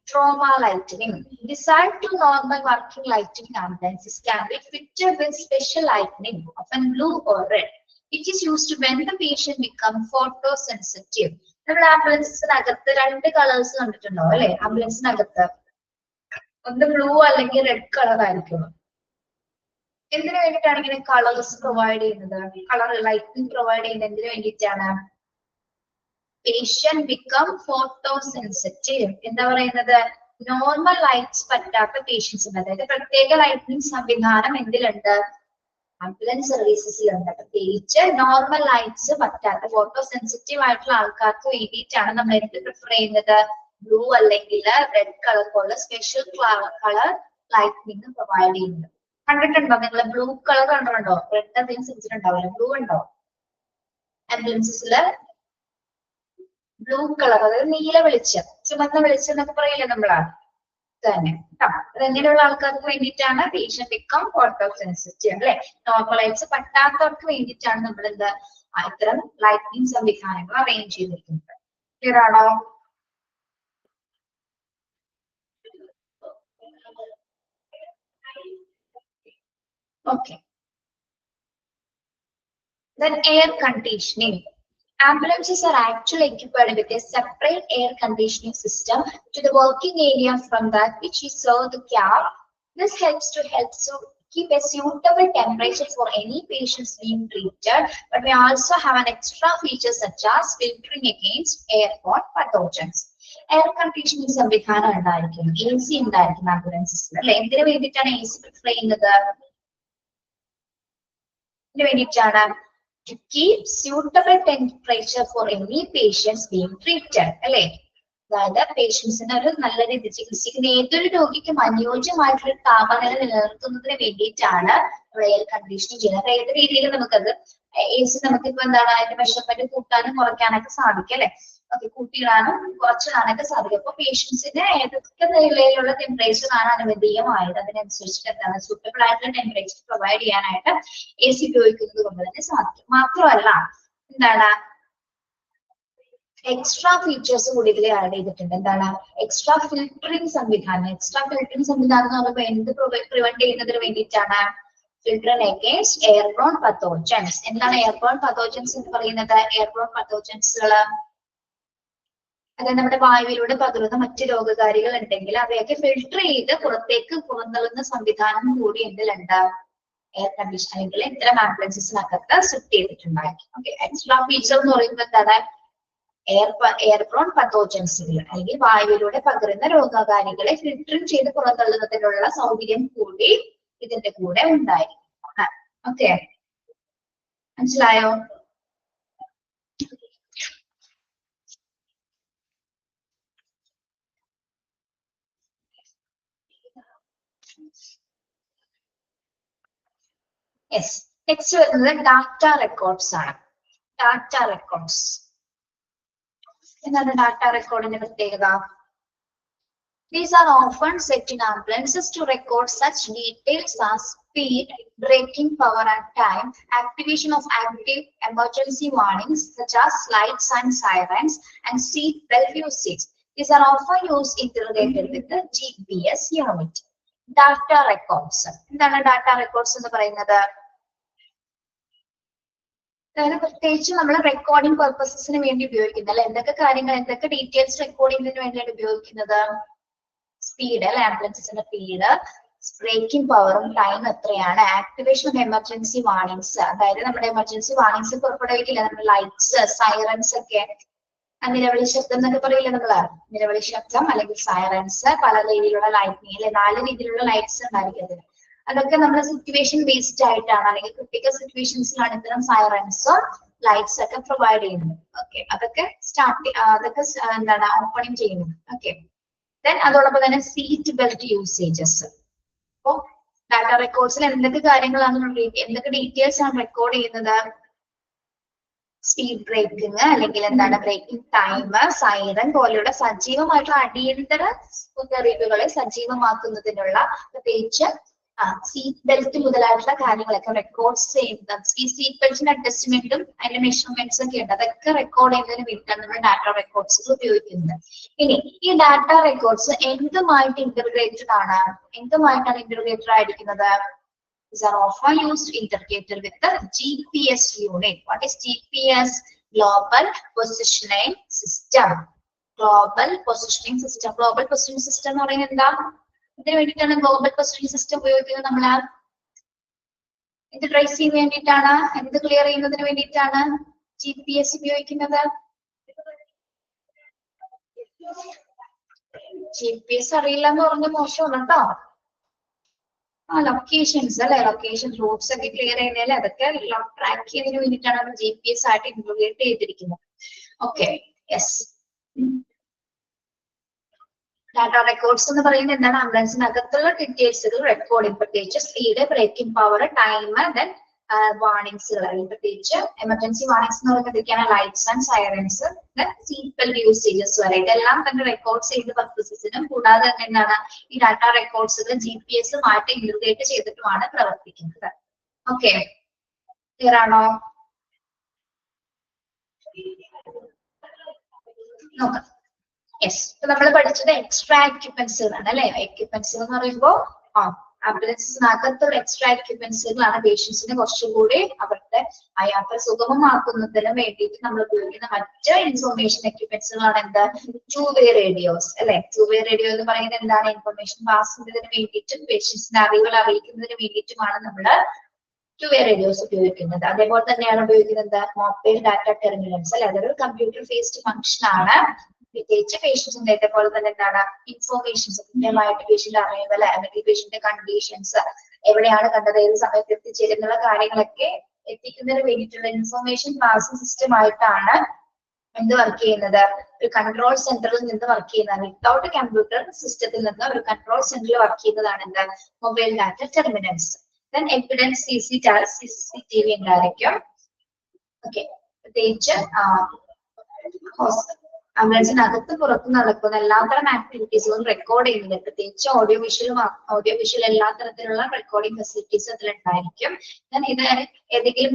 Trauma lightning. Designed to normal working lighting ambulances can be fitted with special lightning, often blue or red. It is used when the patient becomes photosensitive. നമ്മൾ ആംബുലൻസിനകത്ത് രണ്ട് കളേഴ്സ് കണ്ടിട്ടുണ്ടോ അല്ലെ? ആംബുലൻസിനകത്ത് ഒന്ന് ബ്ലൂ അല്ലെങ്കിൽ red colour ആയിരിക്കും. എന്തിനു വേണ്ടിയിട്ടാണ് ഇങ്ങനെ കളേഴ്സ് പ്രൊവൈഡ് ചെയ്യുന്നത്? കളർ ലൈറ്റിംഗ് പ്രൊവൈഡ് ചെയ്യുന്നത് എന്തിനു വേണ്ടിയിട്ടാണ്? Patient become photosensitive. എന്താ പറയുന്നത്, നോർമൽ ലൈറ്റ്സ് പറ്റാത്ത പേഷ്യൻസിന്, അതായത് പ്രത്യേക ലൈറ്റിംഗ് സംവിധാനം എന്തിലുണ്ട്? ആംബുലൻസ് സർവീസസിലുണ്ട്. പ്രത്യേകിച്ച് നോർമൽ ലൈറ്റ്സ് പറ്റാത്ത ഫോട്ടോസെൻസിറ്റീവ് ആയിട്ടുള്ള ആൾക്കാർക്ക് വേണ്ടിയിട്ടാണ് നമ്മൾ എന്ത് പ്രിഫർ ചെയ്യുന്നത്? ബ്ലൂ അല്ലെങ്കിൽ റെഡ് കളർ പോലുള്ള സ്പെഷ്യൽ കളർ ലൈറ്റിംഗ് പ്രൊവൈഡ് ചെയ്യുന്നത്. കണ്ടിട്ടുണ്ടോ നിങ്ങൾ? ബ്ലൂ കളർ കണ്ടിട്ടുണ്ടോ? റെഡ് അധികം ശ്രദ്ധിച്ചിട്ടുണ്ടാവില്ല, ബ്ലൂ ഉണ്ടോ ആംബുലൻസില്? ബ്ലൂ കളർ, അതായത് നീല വെളിച്ചം, ചുമന്ന വെളിച്ചം എന്നൊക്കെ പറയില്ലേ നമ്മളാ തന്നെ. അതെങ്ങനെയുള്ള ആൾക്കാർക്ക് വേണ്ടിയിട്ടാണ്? പേഷ്യന്റ് ബിക്കം ഫോട്ടോസെൻസിറ്റീവ് അല്ലെ, നോർമലൈറ്റ്സ് പറ്റാത്തവർക്ക് വേണ്ടിയിട്ടാണ് നമ്മൾ എന്താ ഇത്തരം ലൈറ്റിംഗ് സംവിധാനങ്ങൾ അറേഞ്ച് ചെയ്തിരിക്കുന്നത്. ക്ലിയർ ആണോ? Okay. Then air conditioning. Ambulances are actually equipped with a separate air conditioning system to the working area from that which is served the cab. This helps to keep a suitable temperature for any patients being treated, but we also have an extra feature such as filtering against airborne pathogens. Air conditioning സംവിധാനം ഉണ്ടായിരിക്കും, AC ഉണ്ടായിരിക്കും ആംബുലൻസിൽ അല്ലെ. എന്തിനു വേണ്ടിയിട്ടാണ് AC prefer ചെയ്യുന്നത്? ഇതിനു വേണ്ടിയിട്ടാണ് to keep suitable temperature for any patients being treated അല്ലെ. അതായത് പേഷ്യൻസിന് ഒരു നല്ല രീതി ചികിത്സിക്കുന്ന ഏതൊരു രോഗിക്കും അനുയോജ്യമായിട്ടുള്ള താപനില നിലനിർത്തുന്നതിന് വേണ്ടിയിട്ടാണ് എയർ കണ്ടീഷനിങ് ചെയ്യുന്നത്. അപ്പൊ ഏത് രീതിയിൽ നമുക്കത് AC നമുക്കിപ്പോ എന്താണ് അതിന്റെ മെഷർമെന്റ് കൂട്ടാനും കുറയ്ക്കാനൊക്കെ സാധിക്കും അല്ലെ. ഓക്കെ, കൂട്ടിയിടാനും കുറച്ചിടാനൊക്കെ സാധിക്കും. അപ്പൊ പേഷ്യൻസിന് ഏതൊക്കെ നിലയിലുള്ള ടെമ്പറേച്ചർ ആണ് അനുവദീയമായത് അതിനനുസരിച്ചിട്ട് എന്താണ് സൂട്ടബിൾ ആയിട്ടുള്ള ടെമ്പറേച്ചർ പ്രൊവൈഡ് ചെയ്യാനായിട്ട് AC ഉപയോഗിക്കുന്നത് കൊണ്ട് തന്നെ സാധിക്കും. മാത്രമല്ല എന്താണ് എക്സ്ട്രാ ഫീച്ചേഴ്സ് കൂടി ഇതിൽ ആഡ് ചെയ്തിട്ടുണ്ട്. എന്താണ്? എക്സ്ട്രാ ഫിൽറ്ററിംഗ് സംവിധാനം. എക്സ്ട്രാ ഫിൽറ്ററിംഗ് സംവിധാനം എന്ന് പറയുമ്പോൾ എന്ത് പ്രിവെന്റ് ചെയ്യുന്നതിന് വേണ്ടിയിട്ടാണ്? Filtering against airborne pathogens. എന്താണ് എയർബോൺ പത്തോജൻസ് എന്ന് പറയുന്നത്? എയർബോൺ പത്തോജൻസുകൾ അതായത് നമ്മുടെ വായുവിലൂടെ പകരുന്ന മറ്റ് രോഗകാരികൾ ഉണ്ടെങ്കിൽ അവയൊക്കെ ഫിൽട്ടർ ചെയ്ത് പുറത്തേക്ക് പുറന്തള്ളുന്ന സംവിധാനം കൂടി എന്തിലുണ്ട്? എയർ കണ്ടീഷൻ അല്ലെങ്കിൽ ഇത്തരം ആംബുലൻസിനകത്ത് സെറ്റ് ചെയ്തിട്ടുണ്ടായിരിക്കും. ഓക്കെ, എക്സ്ട്രാ ഫീച്ചർ എന്ന് പറയുമ്പോൾ എന്താണ്? എയർബോൺ പത്തോജൻസുകൾ അല്ലെങ്കിൽ വായുവിലൂടെ പകരുന്ന രോഗകാരികളെ ഫിൽറ്ററിംഗ് ചെയ്ത് പുറന്തള്ളുന്നതിനുള്ള സൗകര്യം കൂടി ഇതിന്റെ കൂടെ ഉണ്ടായിരിക്കും. ഓക്കെ, മനസ്സിലായോ? യെസ്, നെക്സ്റ്റ് വരുന്നത് ഡാറ്റ റെക്കോർഡ്സ് ആണ്. ഡാറ്റ റെക്കോർഡ്സ് എന്താണ് ഡാറ്റ റെക്കോർഡിന്റെ പ്രത്യേകത? These are often set in ambulances to record such details as speed, braking power and time, activation of active emergency warnings such as lights and sirens, and seat belt usage. These are often used integrated with the GPS unit. Data records. എന്താണ് data records എന്ന് പറയുന്നത്? പ്രത്യേകിച്ച് നമ്മൾ recording പർപ്പസസിന് വേണ്ടി ഉപയോഗിക്കുന്നത് അല്ലെ, എന്തൊക്കെ കാര്യങ്ങൾ എന്തൊക്കെ ഡീറ്റെയിൽസ് റെക്കോർഡ് ചെയ്യുന്നതിന് വേണ്ടിയാണ് ഉപയോഗിക്കുന്നത്? സ്പീഡ് അല്ലെ, ആംബുലൻസിന്റെ സ്പീഡ്, ബ്രേക്കിംഗ് പവറും ടൈം എത്രയാണ്, ആക്ടിവേഷൻ ഓഫ് എമർജൻസി വാർണിംഗ്സ്, അതായത് നമ്മുടെ എമർജൻസി വാർണിംഗ്സ് പുറപ്പെടുവിക്കില്ല, നമ്മുടെ ലൈറ്റ്സ് സൈറൻസ് ഒക്കെ, നിലവിളി ശബ്ദം എന്നൊക്കെ പറയില്ല നമ്മള്, നിലവിളി ശബ്ദം അല്ലെങ്കിൽ സൈറൻസ്, പല രീതിയിലുള്ള ലൈറ്റിംഗ് അല്ലെ, 4 രീതിയിലുള്ള ലൈറ്റ്സ് ഉണ്ടായിരിക്കും. അതൊക്കെ നമ്മുടെ സിറ്റുവേഷൻ ബേസ്ഡ് ആയിട്ടാണ്, അല്ലെങ്കിൽ ക്രിട്ടിക്കൽ സിറ്റുവേഷൻസിലാണ് ഇത്തരം സൈറൻസും ലൈറ്റ്സ് ഒക്കെ പ്രൊവൈഡ് ചെയ്യുന്നത്. ഓക്കെ, അതൊക്കെ അതൊക്കെ എന്താണ് ഓപ്പണിംഗ് ചെയ്യുന്നത്. ഓക്കെ, ദെൻ അതോടൊപ്പം തന്നെ സീറ്റ് ബെൽറ്റ് യൂസേജസ്. അപ്പോ ഡാറ്റ റെക്കോർഡ്സിൽ എന്തൊക്കെ കാര്യങ്ങളാണ്, എന്തൊക്കെ ഡീറ്റെയിൽസ് ആണ് റെക്കോർഡ് ചെയ്യുന്നത്? സ്പീഡ് ബ്രേക്കിംഗ് അല്ലെങ്കിൽ എന്താണ് ബ്രേക്കിംഗ് ടൈം, സൈറൻ പോലെയുള്ള സജീവമായിട്ടുള്ള അടിയന്തര മുന്നറിയിപ്പുകളെ സജീവമാക്കുന്നതിനുള്ള പ്രത്യേകിച്ച് സീറ്റ് ബെൽറ്റ് മുതലായിട്ടുള്ള കാര്യങ്ങളൊക്കെ റെക്കോർഡ് ചെയ്യുന്നത്. ഈ സീറ്റ് ബെൽറ്റിന്റെ അഡ്ജസ്റ്റ്മെന്റും അതിന്റെ മെഷർമെന്റ്സ് ഒക്കെ ഉണ്ട്, അതൊക്കെ റെക്കോർഡ് ചെയ്യുന്നതിന് വേണ്ടിയിട്ടാണ് നമ്മൾ ഡാറ്റ റെക്കോർഡ്സ് ഉപയോഗിക്കുന്നത്. ഇനി ഈ ഡാറ്റ റെക്കോർഡ്സ് എന്തുമായിട്ട് ഇന്റർഗ്രേറ്റഡ് ആണ്? എന്തുമായിട്ടാണ് ഇന്റർഗ്രേറ്റഡ് ആയിരിക്കുന്നത്? These are often used integrated with the GPS unit. What is GPS? Global Positioning System. Global Positioning System. Global Positioning System എന്ന് പറയുന്നത് എന്താ? ഇതിനു വേണ്ടിയിട്ടാണ് ഗ്ലോബൽ പൊസിഷനിങ് സിസ്റ്റം ഉപയോഗിക്കുന്നത്. നമ്മൾ ഇത് ട്രേസ് ചെയ്യാൻ വേണ്ടിയിട്ടാണ്, എന്ത് ക്ലിയർ ചെയ്യുന്നതിന് വേണ്ടിയിട്ടാണ് GPS ഉപയോഗിക്കുന്നത്? GPS അറിയില്ല എന്ന് പറഞ്ഞ മോശമാണ് കേട്ടോ. ലൊക്കേഷൻസ് അല്ലെ, ലൊക്കേഷൻ റൂട്ട്സ് ഒക്കെ ക്ലിയർ ചെയ്യുന്നതിൽ അതൊക്കെ ട്രാക്ക് ചെയ്യുന്നതിന് വേണ്ടിയിട്ടാണ് GPS ആയിട്ട് ഇന്റർഗ്രേറ്റ് ചെയ്തിരിക്കുന്നത്. Okay, yes. ഡാറ്റ റെക്കോർഡ്സ് എന്ന് പറയുന്നത് എന്താണ്? ആംബുലൻസിനകത്തുള്ള ഡീറ്റെയിൽസുകൾ റെക്കോർഡ് ചെയ്യും, പ്രത്യേകിച്ച് speed, braking power, time, then വാർണിംഗ്സുകൾ, പ്രത്യേകിച്ച് എമർജൻസി വാർണിംഗ്സ് എന്ന് പറയുന്നത് എന്തൊക്കെയാണ്? Lights and sirens, then seat belt usages വരെ ഇതെല്ലാം തന്നെ റെക്കോർഡ് ചെയ്യുന്ന പർപ്പസസിനും, കൂടാതെ തന്നെ എന്താണ് ഈ ഡാറ്റ റെക്കോർഡ്സുകൾ GPS-മായിട്ട് ഇന്റർഗ്രേറ്റ് ചെയ്തിട്ടുമാണ് പ്രവർത്തിക്കുന്നത്. ഓക്കെ, ക്ലിയർ ആണോ? നോക്കാം. യെസ്, നമ്മൾ പഠിച്ചത് എക്സ്ട്രാ എക്യുപ്മെന്റ്സുകളാണ് അല്ലെ. എക്യുപ്മെന്റ്സ് എന്ന് പറയുമ്പോൾ ആംബുലൻസിനകത്തുള്ള എക്സ്ട്രാ എക്യുപ്മെന്റ്സുകളാണ് പേഷ്യൻസിനെ കുറച്ചുകൂടി അവരുടെ ആ യാത്ര സുഗമമാക്കുന്നതിന് വേണ്ടിയിട്ട് നമ്മൾ ഉപയോഗിക്കുന്ന മറ്റ് ഇൻഫർമേഷൻ എക്യുപ്മെന്റ്സുകളാണ് എന്ത്? 2-way റേഡിയോസ് അല്ലെ. 2-way റേഡിയോ എന്ന് പറയുന്നത് എന്താണ്? ഇൻഫർമേഷൻ പാസ് ചെയ്യുന്നതിന് വേണ്ടിയിട്ടും പേഷ്യൻസിന്റെ അറിവുകൾ അറിയിക്കുന്നതിന് വേണ്ടിയിട്ടുമാണ് നമ്മൾ 2-way റേഡിയോസ് ഉപയോഗിക്കുന്നത്. അതേപോലെ തന്നെയാണ് ഉപയോഗിക്കുന്നത് മൊബൈൽ ഡാറ്റ ടെർമിനൽസ് അല്ലെ. അതൊരു കമ്പ്യൂട്ടർ ബേസ്ഡ് ഫംഗ്ഷൻ ആണ്. പ്രത്യേകിച്ച് പേഷ്യൻസിന്റെ ഇതേപോലെ തന്നെ എന്താണ് ഇൻഫോർമേഷൻസ് കൃത്യമായിട്ട് പേഷ്യന്റ് അറിയുന്നത് അല്ലെങ്കിൽ പേഷ്യന്റെ കണ്ടീഷൻസ് എവിടെയാണ് കണ്ടത്, ഏത് സമയത്ത് എത്തിച്ചേരുന്നുള്ള കാര്യങ്ങളൊക്കെ എത്തിക്കുന്നതിന് വേണ്ടിയിട്ടുള്ള ഇൻഫോർമേഷൻ പാസിംഗ് സിസ്റ്റം ആയിട്ടാണ് എന്ത് വർക്ക് ചെയ്യുന്നത്? ഒരു കൺട്രോൾ സെന്ററിൽ നിന്ന് വർക്ക് ചെയ്യുന്നത്. വിത്തൗട്ട് കമ്പ്യൂട്ടർ സിസ്റ്റത്തിൽ നിന്ന് ഒരു കൺട്രോൾ സെന്ററിൽ വർക്ക് ചെയ്യുന്നതാണ് എന്ത്? Mobile data terminals. Then evidence CCTV ഉണ്ടായിരിക്കും. ഓക്കെ, പ്രത്യേകിച്ച് ആംബുലൻസിനകത്ത് പുറത്ത് നടക്കുന്ന എല്ലാത്തരം ആക്ടിവിറ്റീസുകളും റെക്കോർഡ് ചെയ്യുന്നത്, പ്രത്യേകിച്ച് ഓഡിയോ വിഷ്വൽ എല്ലാ തരത്തിലുള്ള റെക്കോർഡിംഗ് ഫെസിലിറ്റീസ് അതിലുണ്ടായിരിക്കും. ഇത് ഏതെങ്കിലും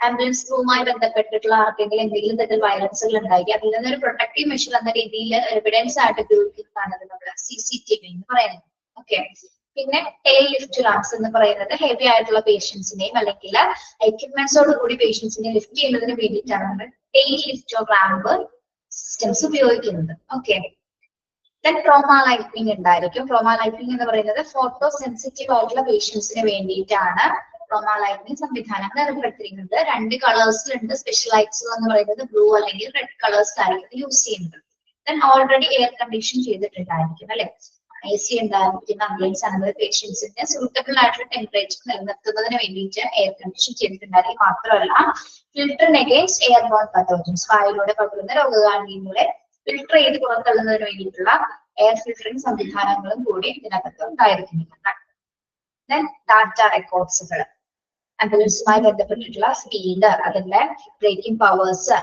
ആംബുലൻസ് റൂമായി ബന്ധപ്പെട്ടിട്ടുള്ള ആർക്കെങ്കിലും എന്തെങ്കിലും തരത്തിൽ വയലൻസുകൾ ഉണ്ടായിരിക്കും, അതിൽ നിന്നൊരു പ്രൊട്ടക്റ്റീവ് മെഷർ എന്ന രീതിയിൽ എവിഡൻസ് ആയിട്ട് ഉപയോഗിക്കുന്നതാണ് നമ്മൾ CCTV എന്ന് പറയുന്നത്. ഓക്കെ, പിന്നെ ടെയിൽ ലിഫ്റ്റ് റാംസ് എന്ന് പറയുന്നത് ഹെവി ആയിട്ടുള്ള പേഷ്യൻസിനെയും അല്ലെങ്കിൽ എക്യുപ്മെന്റ്സോട് കൂടി പേഷ്യൻസിനെ ലിഫ്റ്റ് ചെയ്യുന്നതിന് വേണ്ടിയിട്ടാണ് നമ്മൾ ടെയിൽ ലിഫ്റ്റ് റാമ്പ് സിസ്റ്റംസ് ഉപയോഗിക്കുന്നത്. ഓക്കെ, ദെൻ ട്രോമ ലൈറ്റിംഗ് ഉണ്ടായിരിക്കും. ട്രോമ ലൈറ്റിംഗ് എന്ന് പറയുന്നത് ഫോട്ടോ സെൻസിറ്റീവ് ആയിട്ടുള്ള പേഷ്യൻസിന് വേണ്ടിയിട്ടാണ് ട്രോമ ലൈറ്റിംഗ് സംവിധാനങ്ങൾ ഏർപ്പെടുത്തിയിരിക്കുന്നത്. 2 കളേഴ്സിലുണ്ട്. സ്പെഷ്യൽ ലൈറ്റ്സ് എന്ന് പറയുന്നത് ബ്ലൂ അല്ലെങ്കിൽ റെഡ് കളേഴ്സിലായിരിക്കും യൂസ് ചെയ്യുന്നത്. ദെൻ ഓൾറെഡി എയർ കണ്ടീഷൻ ചെയ്തിട്ടുണ്ടായിരിക്കും അല്ലെ. AC ഉണ്ടായിരിക്കുന്ന ആംബുലൻസ് ആണെങ്കിൽ പേഷ്യൻസിന്റെ സൂട്ടബിൾ ആയിട്ടുള്ള ടെമ്പറേച്ചർ നിലനിർത്തുന്നതിന് വേണ്ടിയിട്ട് എയർ കണ്ടീഷൻ ചെയ്തിട്ടുണ്ടായിരിക്കും. മാത്രമല്ല ഫിൽറ്ററിന് അഗേൻസ്റ്റ് എയർബോൺ പത്തോജൻസ്, വായുവിലൂടെ പകരുന്ന രോഗകാരികളെ ഫിൽട്ടർ ചെയ്ത് പുറത്തള്ളുന്നതിന് വേണ്ടിയിട്ടുള്ള എയർ ഫിൽറ്ററിംഗ് സംവിധാനങ്ങളും കൂടി ഇതിനകത്ത് ഉണ്ടായിരിക്കുന്നതാണ്. ഡാറ്റ റെക്കോർഡ്സുകൾ, ആംബുലൻസുമായി ബന്ധപ്പെട്ടിട്ടുള്ള സ്പീഡ്, അതിന്റെ braking powers,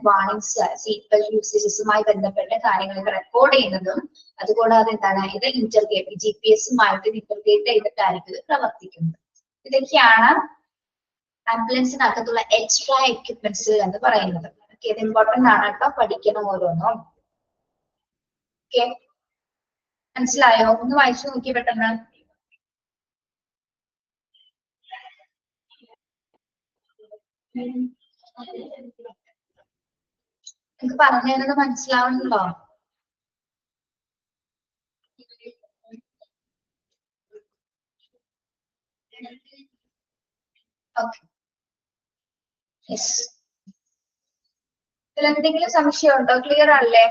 warnings, seat belt യൂസേജസുമായി ബന്ധപ്പെട്ട കാര്യങ്ങൾ റെക്കോർഡ് ചെയ്യുന്നതും, അതുകൂടാതെ എന്താണ് ഇത് ഇന്റർഗേറ്റ് GPS-ഉമായിട്ട് ഇന്റർഗേറ്റ് ചെയ്തിട്ടായിരിക്കും ഇത് പ്രവർത്തിക്കുന്നത്. ഇതൊക്കെയാണ് ആംബുലൻസിനകത്തുള്ള എക്സ്ട്രാ എക്യുപ്മെന്റ്സ് എന്ന് പറയുന്നത്. ഓക്കെ, ഇത് ഇമ്പോർട്ടന്റ് ആണ് കേട്ടോ, പഠിക്കണം ഓരോന്നും. ഓക്കെ, മനസ്സിലായോ? ഒന്ന് വായിച്ചു നോക്കി പെട്ടെന്ന്. എനിക്ക് പറഞ്ഞു തരുന്നത് മനസ്സിലാവുന്നുണ്ടോ? Okay, yes. ഇതിലെന്തെങ്കിലും സംശയമുണ്ടോ? ക്ലിയർ ആണല്ലേ?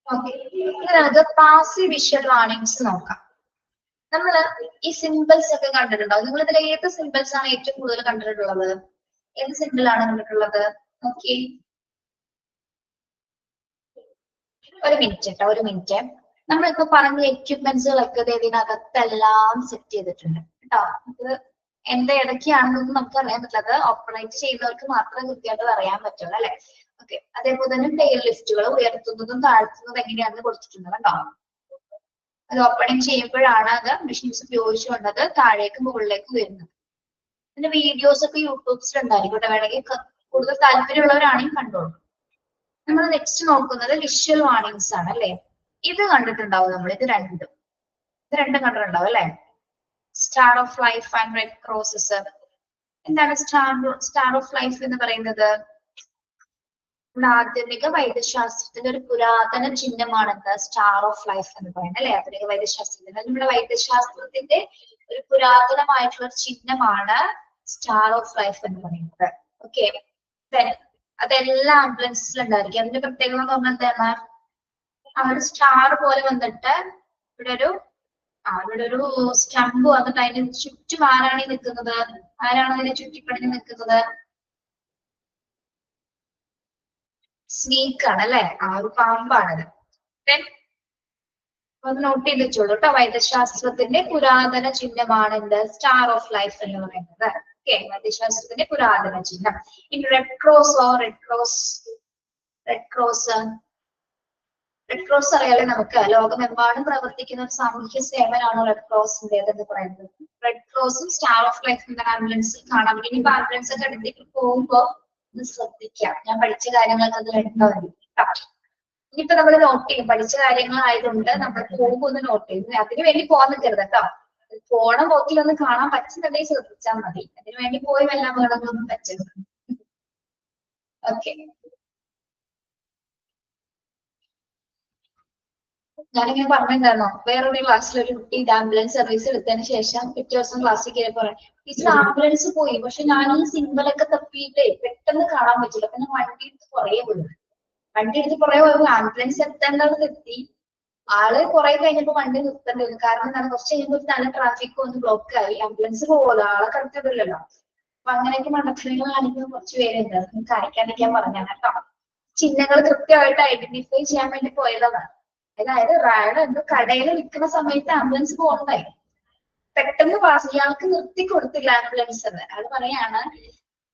ഓക്കെ, ഇതിനകത്ത് പാസീവ് വിഷ്വൽ വാർണിംഗ്സ് നോക്കാം. നമ്മള് ഈ സിമ്പിൾസ് ഒക്കെ കണ്ടിട്ടുണ്ടാവും. നിങ്ങൾ ഇതിൽ ഏത് സിമ്പിൾസ് ആണ് ഏറ്റവും കൂടുതൽ കണ്ടിട്ടുള്ളത്? ഏത് സിമ്പിൾ ആണ് കണ്ടിട്ടുള്ളത്? ഓക്കെ, ഒരു മിനിറ്റ് കേട്ടോ, ഒരു മിനിറ്റ്. നമ്മളിപ്പോ പറഞ്ഞ എക്യുപ്മെന്റ്സുകളൊക്കെ ഇതിനകത്തെല്ലാം സെറ്റ് ചെയ്തിട്ടുണ്ട് കേട്ടോ. ഇത് എന്റെ ഇടയ്ക്കാണെന്നൊന്നും നമുക്ക് അറിയാൻ പറ്റില്ല, ഓപ്പറേറ്റ് ചെയ്യുന്നവർക്ക് മാത്രമേ കൃത്യമായിട്ട് അറിയാൻ പറ്റുള്ളൂ അല്ലെ. ഓക്കെ, അതേപോലെ തന്നെ ടെയിൽ ലിഫ്റ്റുകൾ ഉയർത്തുന്നതും താഴ്ത്തുന്നതും എങ്ങനെയാണെന്ന് കൊടുത്തിട്ടുണ്ട് കേട്ടോ. അത് ഓപ്പണിങ് ചെയ്യുമ്പോഴാണ് അത് മെഷീൻസ് ഉപയോഗിച്ചുകൊണ്ട് അത് താഴേക്ക് മുകളിലേക്ക് വരുന്നത്. പിന്നെ വീഡിയോസ് ഒക്കെ യൂട്യൂബ്സിൽ ഉണ്ടായിരിക്കും, വേണമെങ്കിൽ കൂടുതൽ താല്പര്യമുള്ളവരാണെങ്കിൽ കണ്ടോളൂ. നമ്മൾ നെക്സ്റ്റ് നോക്കുന്നത് വിഷ്വൽ വാർണിംഗ്സ് ആണ് അല്ലെ. ഇത് കണ്ടിട്ടുണ്ടാവും നമ്മൾ, ഇത് രണ്ടും കണ്ടിട്ടുണ്ടാവും അല്ലെ. Star of life and red crosses. എന്താണ് സ്റ്റാർ ഓഫ് ലൈഫ് എന്ന് പറയുന്നത്? നമ്മുടെ ആധുനിക വൈദ്യശാസ്ത്രത്തിന്റെ ഒരു പുരാതന ചിഹ്നമാണെന്ന് സ്റ്റാർ ഓഫ് ലൈഫ് എന്ന് പറയുന്നത് അല്ലെ. ആധുനിക വൈദ്യശാസ്ത്രത്തിന്റെ, നമ്മുടെ വൈദ്യശാസ്ത്രത്തിന്റെ ഒരു പുരാതനമായിട്ടുള്ള ചിഹ്നമാണ് സ്റ്റാർ ഓഫ് ലൈഫ് എന്ന് പറയുന്നത്. ഓക്കെ, അതെല്ലാ ആംബുലൻസിലും ഉണ്ടായിരിക്കും. അതിന്റെ പ്രത്യേകത എന്ന് പറഞ്ഞാൽ എന്താണ്? ആ ഒരു സ്റ്റാർ പോലെ വന്നിട്ട് ഇവിടെ ഒരു സ്റ്റമ്പ് വന്നിട്ട് അതിന് ചുറ്റും ആരാണ് ഈ നിൽക്കുന്നത്? ആരാണ് അതിനെ ചുറ്റിപ്പടിഞ്ഞ് നിൽക്കുന്നത്? സ്നേക്ക് ആണ് അല്ലെ, ആ ഒരു പാമ്പാണത്. ഒന്ന് നോട്ട് ചെയ്ത് വെച്ചോളൂ കേട്ടോ. വൈദ്യശാസ്ത്രത്തിന്റെ പുരാതന ചിഹ്നമാണ് എന്ത്? സ്റ്റാർ ഓഫ് ലൈഫ് എന്ന് പറയുന്നത്. ഓക്കെ, വൈദ്യശാസ്ത്രത്തിന്റെ പുരാതന ചിഹ്നം. ഇനി റെഡ് ക്രോസ് അറിയാലോ നമുക്ക്. ലോകമെമ്പാടും പ്രവർത്തിക്കുന്ന ഒരു സാമൂഹ്യ സേവനമാണ് റെഡ് ക്രോസിന്റെ എന്ന് പറയുന്നത്. റെഡ് ക്രോസും സ്റ്റാർ ഓഫ് ലൈഫ് എന്ന ആംബുലൻസിൽ കാണാം. ഇനിയിപ്പോ ആംബുലൻസ് ഒക്കെ അടുത്തേക്ക് പോകുമ്പോ ഒന്ന് ശ്രദ്ധിക്കാം. ഞാൻ പഠിച്ച കാര്യങ്ങളൊക്കെ അതിൽ ഉണ്ടാവും. ഇനിയിപ്പോ നമ്മൾ നോട്ട് ചെയ്യും, പഠിച്ച കാര്യങ്ങളായതുകൊണ്ട് നമ്മൾ പോകുമ്പോ ഒന്ന് നോട്ട് ചെയ്യും. അതിന് വേണ്ടി പോകാൻ നിൽക്കരുത് കേട്ടോ. പോണ പോക്കിലൊന്ന് കാണാൻ പറ്റുന്നുണ്ടെങ്കിൽ ശ്രദ്ധിച്ചാൽ മതി. അതിനു വേണ്ടി പോയി വല്ല വേണമെന്നൊന്നും പറ്റരുത്. ഓക്കെ, ഞാനിങ്ങനെ പറഞ്ഞിട്ടുണ്ടായിരുന്നോ, വേറൊരു ക്ലാസ്സിൽ ഒരു കുട്ടി ഇത് ആംബുലൻസ് സർവീസ് എടുത്തതിന് ശേഷം പിറ്റേ ദിവസം ക്ലാസ്സിൽ കയറി പറയാം, ടീച്ചർ ആംബുലൻസ് പോയി, പക്ഷെ ഞാൻ ഈ സിമ്പിളൊക്കെ തപ്പിയിട്ട് പെട്ടെന്ന് കാണാൻ പറ്റില്ല. പിന്നെ വണ്ടി എടുത്ത് കുറേ പോയി ആംബുലൻസ് എത്തേണ്ടത് എത്തി. ആള് കുറെ കഴിഞ്ഞപ്പോ വണ്ടി നിർത്തേണ്ടി വന്നു. കാരണം എന്താണ്? കുറച്ച് കഴിയുമ്പോൾ നല്ല ട്രാഫിക് ഒന്ന് ബ്ലോക്ക് ആയി. ആംബുലൻസ് പോകുമല്ലോ, ആളെ കടത്തില്ലല്ലോ. അപ്പൊ അങ്ങനെയൊക്കെ മണ്ടത്തരങ്ങൾ കാണിക്കുന്ന കുറച്ച് പേരുണ്ട്. കാണിക്കാണ്ടിരിക്കാൻ പറഞ്ഞാണ് കേട്ടോ. ചിഹ്നങ്ങൾ കൃത്യമായിട്ട് ഐഡന്റിഫൈ ചെയ്യാൻ വേണ്ടി പോയതാണ്. അതായത് റാഡ് എന്തോ കടയിൽ നിൽക്കുന്ന സമയത്ത് ആംബുലൻസ് പോകുന്നതായി. പെട്ടെന്ന് ഇയാൾക്ക് നിർത്തി കൊടുത്തില്ല ആംബുലൻസ് എന്ന്. അയാൾ പറയാണ്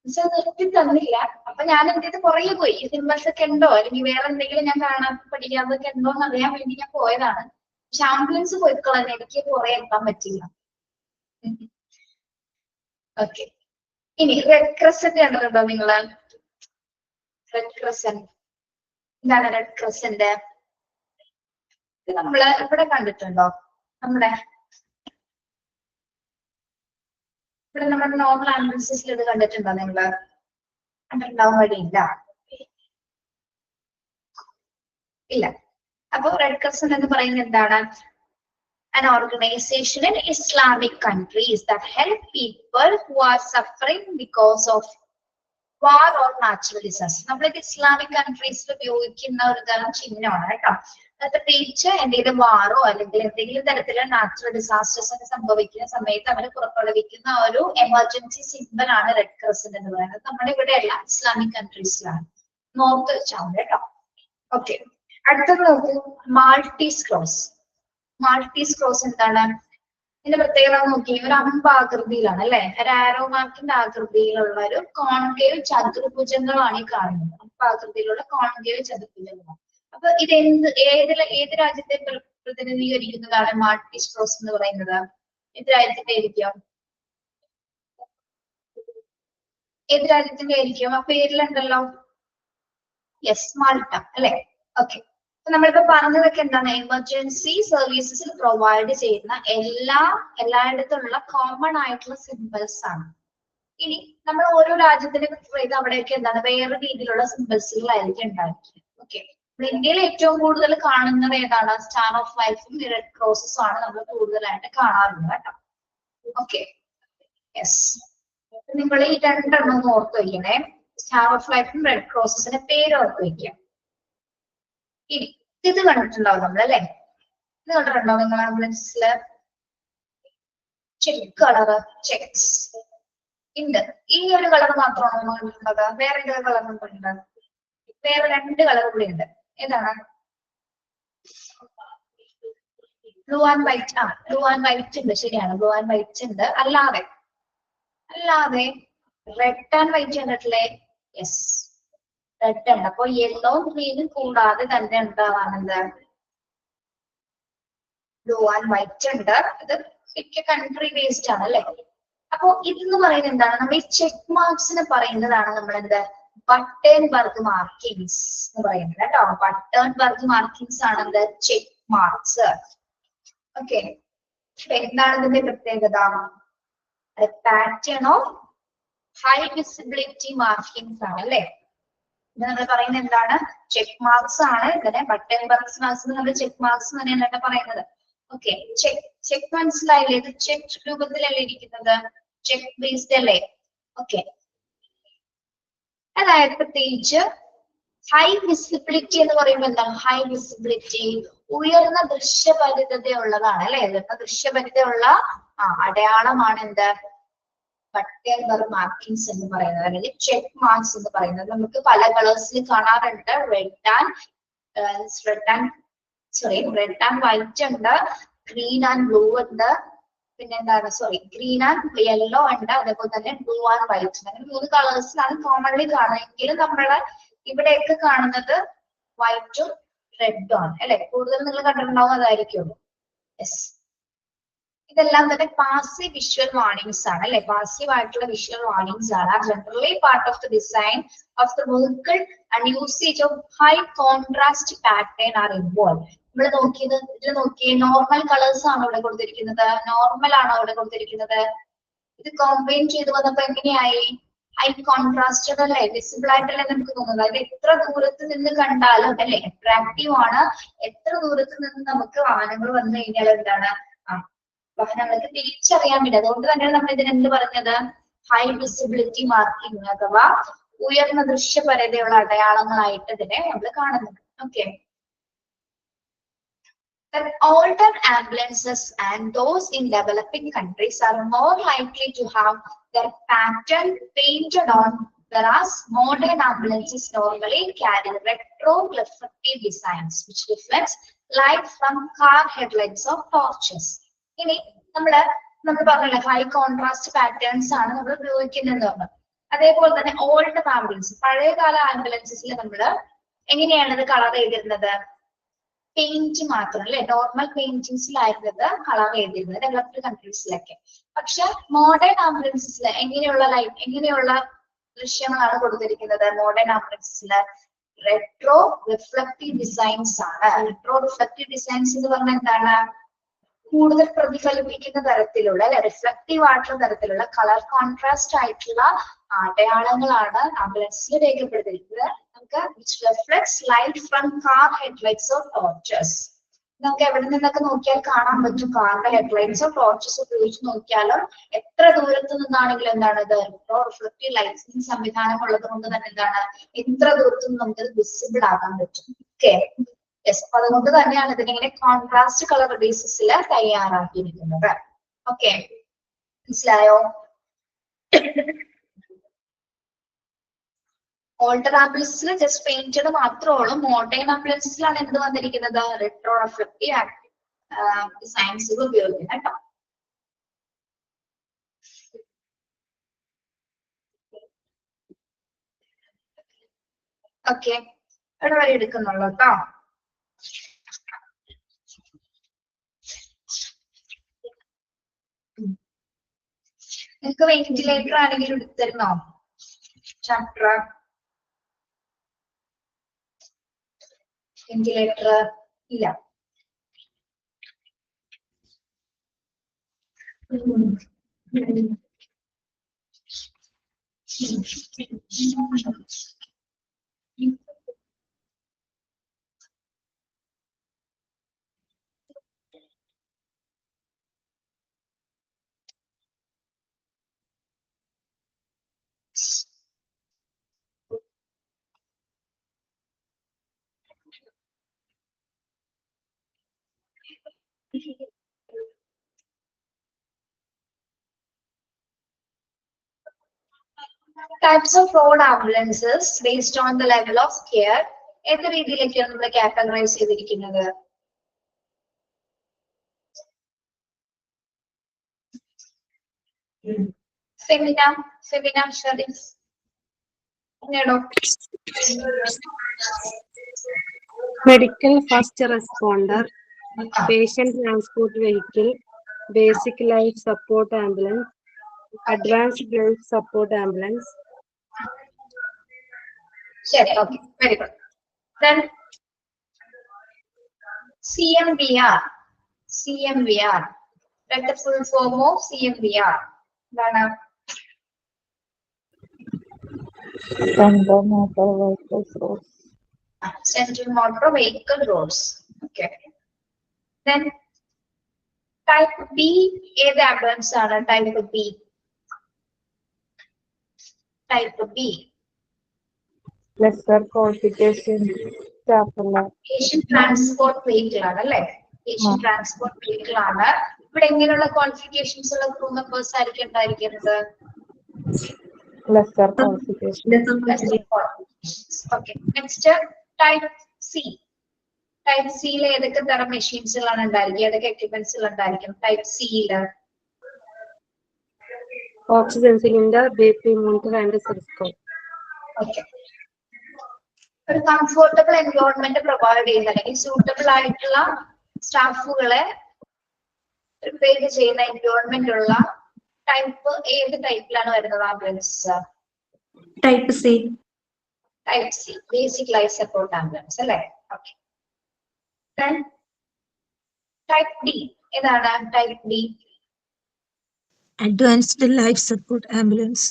നിർത്തി തന്നില്ല. അപ്പൊ ഞാൻ എന്ത് ചെയ്ത് പുറകെ പോയി. ഈ സിമ്പിൾസ് ഒക്കെ ഉണ്ടോ, അല്ലെങ്കിൽ വേറെ എന്തെങ്കിലും ഞാൻ കാണാൻ പഠിക്കാതൊക്കെ ഉണ്ടോ എന്ന് അറിയാൻ വേണ്ടി ഞാൻ പോയതാണ്. പക്ഷെ ആംബുലൻസ് പോയിക്കളഞ്ഞ എനിക്ക് പുറകെ എത്താൻ പറ്റില്ല. ഓക്കെ, ഇനി റെഡ് ക്രസന്റ് കണ്ടിട്ടുണ്ടോ നിങ്ങള്? റെഡ് ക്രസന്റ് എന്താണ്? റെഡ് ക്രസന്റ് ഇത് നമ്മള് ഇവിടെ കണ്ടിട്ടുണ്ടോ? നമ്മുടെ നോർമൽ ആംബുലൻസിൽ ഇത് കണ്ടിട്ടുണ്ടോ നിങ്ങള്? കണ്ടിട്ടുണ്ടാവാൻ വഴിയില്ല. ഇല്ല. അപ്പൊ റെഡ് ക്രസന്റ് എന്ന് പറയുന്നത് എന്താണ്? An organization in Islamic countries that help people who are suffering because of war or natural disaster. നമ്മളിത് ഇസ്ലാമിക് കൺട്രീസിൽ ഉപയോഗിക്കുന്ന ഒരു തരം ചിഹ്നമാണ് കേട്ടോ. അത് പ്രത്യേകിച്ച് എന്തെങ്കിലും വാറോ അല്ലെങ്കിൽ എന്തെങ്കിലും തരത്തിലുള്ള നാച്ചുറൽ ഡിസാസ്റ്റേഴ്സ് ഒക്കെ സംഭവിക്കുന്ന സമയത്ത് അവർ പുറപ്പെടുവിക്കുന്ന ഒരു എമർജൻസി സിമ്പിൾ ആണ് റെഡ് ക്രസന്റ് എന്ന് പറയുന്നത്. നമ്മുടെ ഇവിടെ എല്ലാം ഇസ്ലാമിക് കൺട്രീസിലാണ്, നോർത്ത് വെച്ചാണ് കേട്ടോ. ഓക്കെ, അടുത്തത് നോക്കൂ, മാൾട്ടിസ്ക്രോസ്. മാൾട്ടിസ്ക്രോസ് എന്താണ്? ഇതിന്റെ പ്രത്യേകത നോക്കി, ഒരു അമ്പാകൃതിയിലാണ് അല്ലെ, ഒരു ആരോ മാർക്കിന്റെ ആകൃതിയിലുള്ള ഒരു കോൺകേവ് ചതുർഭുജങ്ങളാണ് ഈ കാണുന്നത്. അമ്പാകൃതിയിലുള്ള കോൺകേവ് ചതുർഭുജങ്ങളാണ്. അപ്പൊ ഇത് ഏത് രാജ്യത്തെ പ്രതിനിധീകരിക്കുന്നതാണ് മാൾട്ടിസ്ക്രോസ് എന്ന് പറയുന്നത്? ഏത് രാജ്യത്തിന്റെ ആയിരിക്കും? ഏത് രാജ്യത്തിന്റെ ആയിരിക്കും? ആ പേരിലുണ്ടല്ലോ, യെസ്, മാൾട്ട അല്ലെ. ഓക്കെ, നമ്മളിപ്പോ പറഞ്ഞതൊക്കെ എന്താണ്? എമർജൻസി സർവീസസിൽ പ്രൊവൈഡ് ചെയ്യുന്ന എല്ലായിടത്തുള്ള കോമൺ ആയിട്ടുള്ള സിമ്പിൾസ് ആണ്. ഇനി നമ്മൾ ഓരോ രാജ്യത്തിന്റെ ഇത് അവിടെയൊക്കെ എന്താണ് വേറെ രീതിയിലുള്ള സിമ്പിൾസുകളായിരിക്കും ഉണ്ടായിരിക്കുക. ഓക്കെ, ഇന്ത്യയിൽ ഏറ്റവും കൂടുതൽ കാണുന്നത് ഏതാണ്? സ്റ്റാർ ഓഫ് ലൈഫും റെഡ് ക്രോസസും ആണ് നമ്മൾ കൂടുതലായിട്ട് കാണാറുള്ളത് കേട്ടോ. ഓക്കെ, യെസ്, നിങ്ങൾ ഈ രണ്ടെണ്ണം ഓർത്ത് വയ്ക്കണേ, സ്റ്റാർ ഓഫ് ലൈഫും റെഡ് ക്രോസസിന്റെ പേര് ഓർത്ത് വയ്ക്കുക. ഇനി ഇത് കണ്ടിട്ടുണ്ടാവും നമ്മൾ അല്ലെ, ഇത് കണ്ടിട്ടുണ്ടോ നിങ്ങൾ ആംബുലൻസില്? ചെക്ക് കളറ്, ചെക്സ് ഉണ്ട്. ഈ ഒരു കളർ മാത്രമാണോ കണ്ടിട്ടുള്ളത്? വേറെ ഏതൊരു കളർ കണ്ടിട്ടുണ്ട്? വേറെ രണ്ട് കളർ കൂടി ഉണ്ട്. ഏതാണ്? Blue and white. ആ, ബ്ലൂ ആൻഡ് വൈറ്റ് ഉണ്ട്, ശരിയാണ്, ബ്ലൂ ആൻഡ് വൈറ്റ് ഉണ്ട്. അല്ലാതെ റെഡ് ആൻഡ് വൈറ്റ് കണ്ടിട്ടില്ലേ? യെസ്, റെഡ് ഉണ്ട്. അപ്പൊ യെല്ലോ ഗ്രീനും കൂടാതെ തന്നെ ഉണ്ടാവാണെന്ത്? ബ്ലൂ ആൻഡ് വൈറ്റ് ഉണ്ട്. അത് മിക്ക കൺട്രി ബേസ്ഡ് ആണ് അല്ലെ. അപ്പൊ ഇതെന്ന് പറയുന്നത് എന്താണ്? നമ്മൾ ഈ ചെക്ക് മാർക്സിന് പറയുന്നതാണ് നമ്മൾ എന്ത്? ബട്ടേൺബർഗ് മാർക്കിങ്സ് എന്ന് പറയുന്നത് കേട്ടോ. ബട്ടേൺബർഗ് മാർക്കിങ്സ് ആണ് എന്ത്? Check marks. ഓക്കെ, എന്താണ് ഇതിന്റെ പ്രത്യേകത? Pattern of high visibility markings ആണ് അല്ലെ. ഇത് നമ്മൾ പറയുന്നത് എന്താണ്? ചെക്ക് മാർക്സ് ആണ്. ഇതിനെ ബട്ടേൺബർഗ് മാർക്സ് നമ്മൾ ചെക്ക് മാർക്സ് തന്നെയാണ് പറയുന്നത്. ഓക്കെ, ചെക്ക് മനസ്സിലായില്ലേ? ഇത് ചെക്ക് രൂപത്തിലല്ലേ ഇരിക്കുന്നത്? ചെക്ക് ബേസ്ഡ് അല്ലേ? ഓക്കെ, അതായത് പ്രത്യേകിച്ച് ഹൈ വിസിബിലിറ്റി എന്ന് പറയുമ്പോൾ എന്താണ്? ഹൈ വിസിബിലിറ്റി ഉയർന്ന ദൃശ്യപരിതയുള്ളതാണ് അല്ലെ. ഉയർന്ന ദൃശ്യപരിതയുള്ള അടയാളമാണ് എന്ത്? ബട്ടേൺബർഗ് മാർക്കിങ്സ് എന്ന് പറയുന്നത്, അല്ലെങ്കിൽ ചെക്ക് മാർക്സ് എന്ന് പറയുന്നത്. നമുക്ക് പല കളേഴ്സിൽ കാണാറുണ്ട്. റെഡ് ആൻഡ് വൈറ്റ് ഉണ്ട്, ഗ്രീൻ ആൻഡ് ബ്ലൂ ഉണ്ട്, പിന്നെ എന്താണ് ഗ്രീൻ ആൻഡ് യെല്ലോ ഉണ്ട്, അതേപോലെ തന്നെ ബ്ലൂ ആൻഡ് വൈറ്റ്. അങ്ങനെ 3 കളേഴ്സിലാണ് കോമൺലി കാണുമെങ്കിലും നമ്മളെ ഇവിടെയൊക്കെ കാണുന്നത് വൈറ്റും റെഡും ആണ് അല്ലെ. കൂടുതൽ നിങ്ങൾ കണ്ടിട്ടുണ്ടാവും, അതായിരിക്കും. യെസ്, ഇതെല്ലാം തന്നെ പാസീവ് വിഷ്വൽ വാർണിംഗ്സ് ആണ് അല്ലെ. പാസീവ് ആയിട്ടുള്ള വിഷ്വൽ വാർണിംഗ്സ് ആണ്. Generally part of the design of the vehicle and usage of high contrast pattern are involve. നമ്മൾ ഇതിൽ നോക്കിയേ, നോർമൽ കളേഴ്സ് ആണോ ഇവിടെ കൊടുത്തിരിക്കുന്നത്? നോർമൽ ആണോ ഇവിടെ കൊടുത്തിരിക്കുന്നത്? ഇത് കോമ്പൈൻ ചെയ്ത് വന്നപ്പോ എങ്ങനെയായി? ഹൈ കോൺട്രാസ്റ്റഡ് അല്ലെ, വിസിബിൾ ആയിട്ടല്ലേ നമുക്ക് തോന്നുന്നത്. അതായത് എത്ര ദൂരത്ത് നിന്ന് കണ്ടാലും അല്ലെ അട്രാക്റ്റീവ് ആണ്. എത്ര ദൂരത്ത് നിന്ന് നമുക്ക് വാഹനങ്ങൾ വന്നു കഴിഞ്ഞാൽ എന്താണ്? വാഹനങ്ങൾക്ക് തിരിച്ചറിയാൻ പറ്റും. അതുകൊണ്ട് തന്നെയാണ് നമ്മൾ ഇതിനെന്ത് പറഞ്ഞത്? ഹൈ വിസിബിലിറ്റി മാർക്കിംഗ് അഥവാ ഉയർന്ന ദൃശ്യപരതയുള്ള അടയാളങ്ങളായിട്ട് ഇതിനെ നമ്മൾ കാണുന്നത്. Okay, that older ambulances and those in developing countries are more likely to have their pattern painted on, whereas modern ambulances normally carry retro-reflective designs which reflects light from car headlights or torches. ഇനി നമ്മൾ പറഞ്ഞല്ലോ high contrast patterns ആണ് നമ്മൾ ഉപയോഗിക്കുന്നത് പറഞ്ഞു. അതേപോലെ തന്നെ old ambulance, പഴയകാല ആംബുലൻസിൽ നമ്മൾ എങ്ങനെയാണ് ഇത് കളർ ചെയ്തിരുന്നത്? പെയിന്റ് മാത്രം അല്ലെ, നോർമൽ പെയിന്റിങ്സിലായിരുന്നത് കളർ ചെയ്തിരുന്നത് ഡെവലപ്ഡ് കൺട്രീസിലൊക്കെ. പക്ഷെ മോഡേൺ ആംബുലൻസിൽ എങ്ങനെയുള്ള ദൃശ്യങ്ങളാണ് കൊടുത്തിരിക്കുന്നത്? മോഡേൺ ആംബുലൻസിൽ റെട്രോ റിഫ്ലക്റ്റീവ് ഡിസൈൻസ് ആണ്. റെട്രോ റിഫ്ലക്റ്റീവ് ഡിസൈൻസ് എന്ന് പറഞ്ഞാൽ എന്താണ്? കൂടുതൽ പ്രതിഫലിപ്പിക്കുന്ന തരത്തിലുള്ള അല്ലെ, റിഫ്ലക്റ്റീവ് ആയിട്ടുള്ള തരത്തിലുള്ള കളർ കോൺട്രാസ്റ്റ് ആയിട്ടുള്ള അടയാളങ്ങളാണ് ആംബുലൻസിൽ രേഖപ്പെടുത്തിയിരിക്കുന്നത്. നമുക്ക് which reflects light from car headlights or torches. നമുക്ക് എവിടെ നിന്നൊക്കെ നോക്കിയാൽ കാണാൻ പറ്റും. കാറിന്റെ ഹെഡ്ലൈറ്റ്സോ ടോർച്ചസ് ഉപയോഗിച്ച് നോക്കിയാലും എത്ര ദൂരത്ത് നിന്നാണെങ്കിലും എന്താണ് ഇത് റിഫ്ലക്റ്റീവ് ലൈറ്റിംഗ് സംവിധാനം ഉള്ളത് കൊണ്ട് തന്നെ എന്താണ് എത്ര ദൂരത്ത് നിന്ന് നമുക്കത് വിസിബിൾ ആകാൻ പറ്റും. ഓക്കെ, യെസ്, അപ്പൊ അതുകൊണ്ട് തന്നെയാണ് ഇതിനിങ്ങനെ കോൺട്രാസ്റ്റ് കളർ ബേസിസിൽ തയ്യാറാക്കിയിരിക്കുന്നത്. ഓക്കെ, മനസ്സിലായോ? ഓൾട്ടർ ആംബുലൻസിൽ ജസ്റ്റ് പെയിന്റഡ് മാത്രമേ ഉള്ളൂ. മോട്ടോർ ആംബുലൻസിലാണ് എന്ത് വന്നിരിക്കുന്നത്? റെട്രോ റിഫ്ലക്റ്റീവ് സയൻസുകൾ ഉപയോഗിക്കുന്നത് കേട്ടോ. ഓക്കെ, ഇവിടെ വരെ എടുക്കുന്നുള്ളൂ കേട്ടോ. നിങ്ങൾക്ക് വെന്റിലേറ്റർ ആണെങ്കിലും എടുത്തിരുന്നോ ചാപ്റ്റർ? വെന്റിലേറ്റർ ഇല്ല. Types of road ambulances based on the level of care. ഏത് രീതിയിലേക്കാണ് നമ്മൾ കാറ്റഗറൈസ് ചെയ്തിരിക്കുന്നത്? ഫെമിന ഷരീഫ് പറഞ്ഞോ. Medical first responder, patient transport vehicle, basic life support ambulance, advanced life support ambulance. ശരി, okay, very good. Then CMVR. That's the full form of CMVR. എന്താണ്? Central Motor Vehicle Roads. Central Motor Vehicle Roads. Okay. Then type B, ഏത് ambulance ആണ്? Type B. Lesser qualification Patient transport vehicle ആണ് അല്ലേ? Patient transport vehicle ആണ്. ഇവിടെ എങ്ങനെയുള്ള qualifications ഉള്ള crew members ആയിരിക്കും ഉണ്ടായിരിക്കുന്നത്? lesser qualification. Okay. Next, type C. Type സിയിൽ ഏതൊക്കെ തരം മെഷീൻസുകളാണ് ഉണ്ടായിരിക്കുക? ഏതൊക്കെ എക്യുപ്മെന്റ്സുകൾ ഉണ്ടായിരിക്കും ടൈപ്പ് സിയിൽ? Oxygen cylinder, BP monitor and stethoscope. Okay. ഒരു കംഫർട്ടബിൾ എൻവയോൺമെന്റ് പ്രൊവൈഡ് ചെയ്യുന്ന അല്ലെങ്കിൽ സൂട്ടബിൾ ആയിട്ടുള്ള സ്റ്റാഫുകളെ പ്രിപ്പയർ ചെയ്യുന്ന എൻവയോൺമെന്റ് ഉള്ള ടൈപ്പ് ഏത് ടൈപ്പിലാണ് വരുന്നത് ambulance? Type C. Basic life support ambulance അല്ലേ? ഓക്കെ. ടൈപ്പ് ഡി ഏതാണ്? Type D advanced life support ambulance.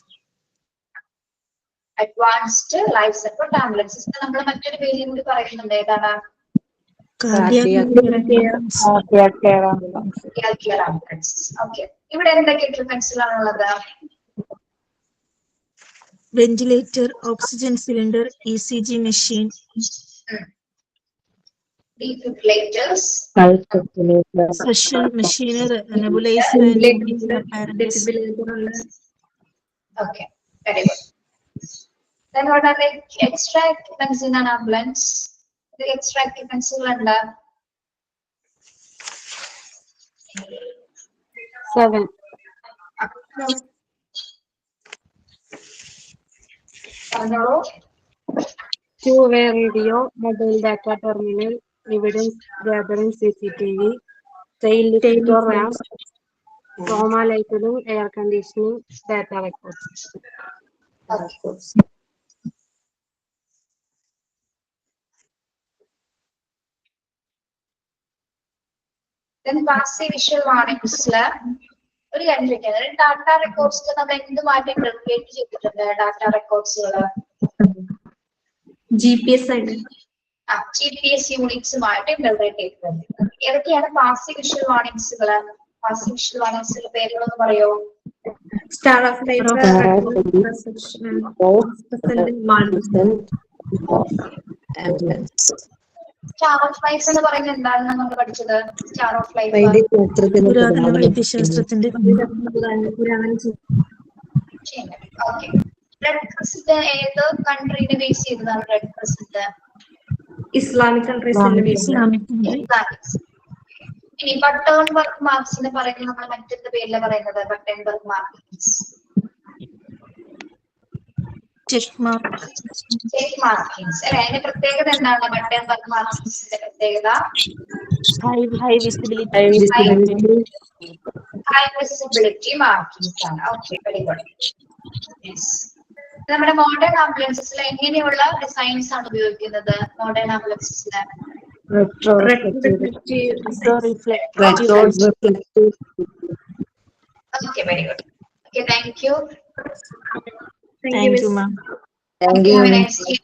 Advanced life support ambulance നമ്മൾ മറ്റൊരു പേര് കൂടി പറയുന്നുണ്ട്. ഏതാണ്? Cardiac care ambulance. Care ambulance. Okay. ഇവിടെ എന്തൊക്കെ എക്യുപ്മെന്റ്സുകളാണ് ഉള്ളത്? Ventilator, oxygen cylinder, ECG machine, defibrillators, special machinery, nebuliser, okay, very good. Then what are the extra equipments in an ambulance? The extra equipments under 7. Two-way radio, mobile data terminal, evidence gathering CCTV, tail lift or ramp, trauma lighting, air conditioning, data records. Then passive visual warnings. ഒരു കാര്യം ചോദിക്കുന്നത്, data records നമ്മൾ എന്ത് മാറ്റി interpret ചെയ്തിട്ടുണ്ട്? Data റെക്കോർഡ്സുകള് GPS ആയിട്ട് GPS യൂണിറ്റ്സുമായിട്ട് interpret ചെയ്തിട്ടുണ്ട്. ഏതൊക്കെയാണ് പാസീവ് വിഷ്വൽ വാർണിംഗ്സുകള്? പാസീവ് വിഷ്വൽ വാർണിംഗ്സിന്റെ പേരുകളൊന്ന് പറയോ? Star of life, star of life എന്ന് പറയുന്നത് എന്താണെന്ന് നമ്മൾ പഠിച്ചത്? സ്റ്റാർ ഓഫ് ലൈഫ് പുരാതന വൈദ്യശാസ്ത്രത്തിന്റെ ഓക്കെ. റെഡ് ക്രസന്റ് ഏത് കൺട്രീനെ ബേസ് ചെയ്തതാണ് റെഡ് ക്രസന്റ്? ഇസ്ലാമിക് കൺട്രീസിൽ ഇസ്ലാമിക് country. ഇനി ബട്ടേൺബർഗ് മാർക്സിനെ പറയുന്നത് നമ്മൾ മറ്റെന്ത് പേരിലാണ് പറയുന്നത്? Battenburg markings, check mark. Check markings അല്ലെ? അതിന്റെ പ്രത്യേകത എന്താണ്? ബട്ടേൺബർഗ് മാർക്കിങ്സിന്റെ പ്രത്യേകത high visibility. High visibility markings ആണ്. Okay, very good. യെസ്. നമ്മുടെ മോഡേൺ ആംബുലൻസസിൽ എങ്ങനെയുള്ള ഡിസൈൻസ് ആണ് ഉപയോഗിക്കുന്നത്? മോഡേൺ ആംബുലൻസസിൽ okay, very good. Okay, thank you. Thank you, ma'am. Have a nice day.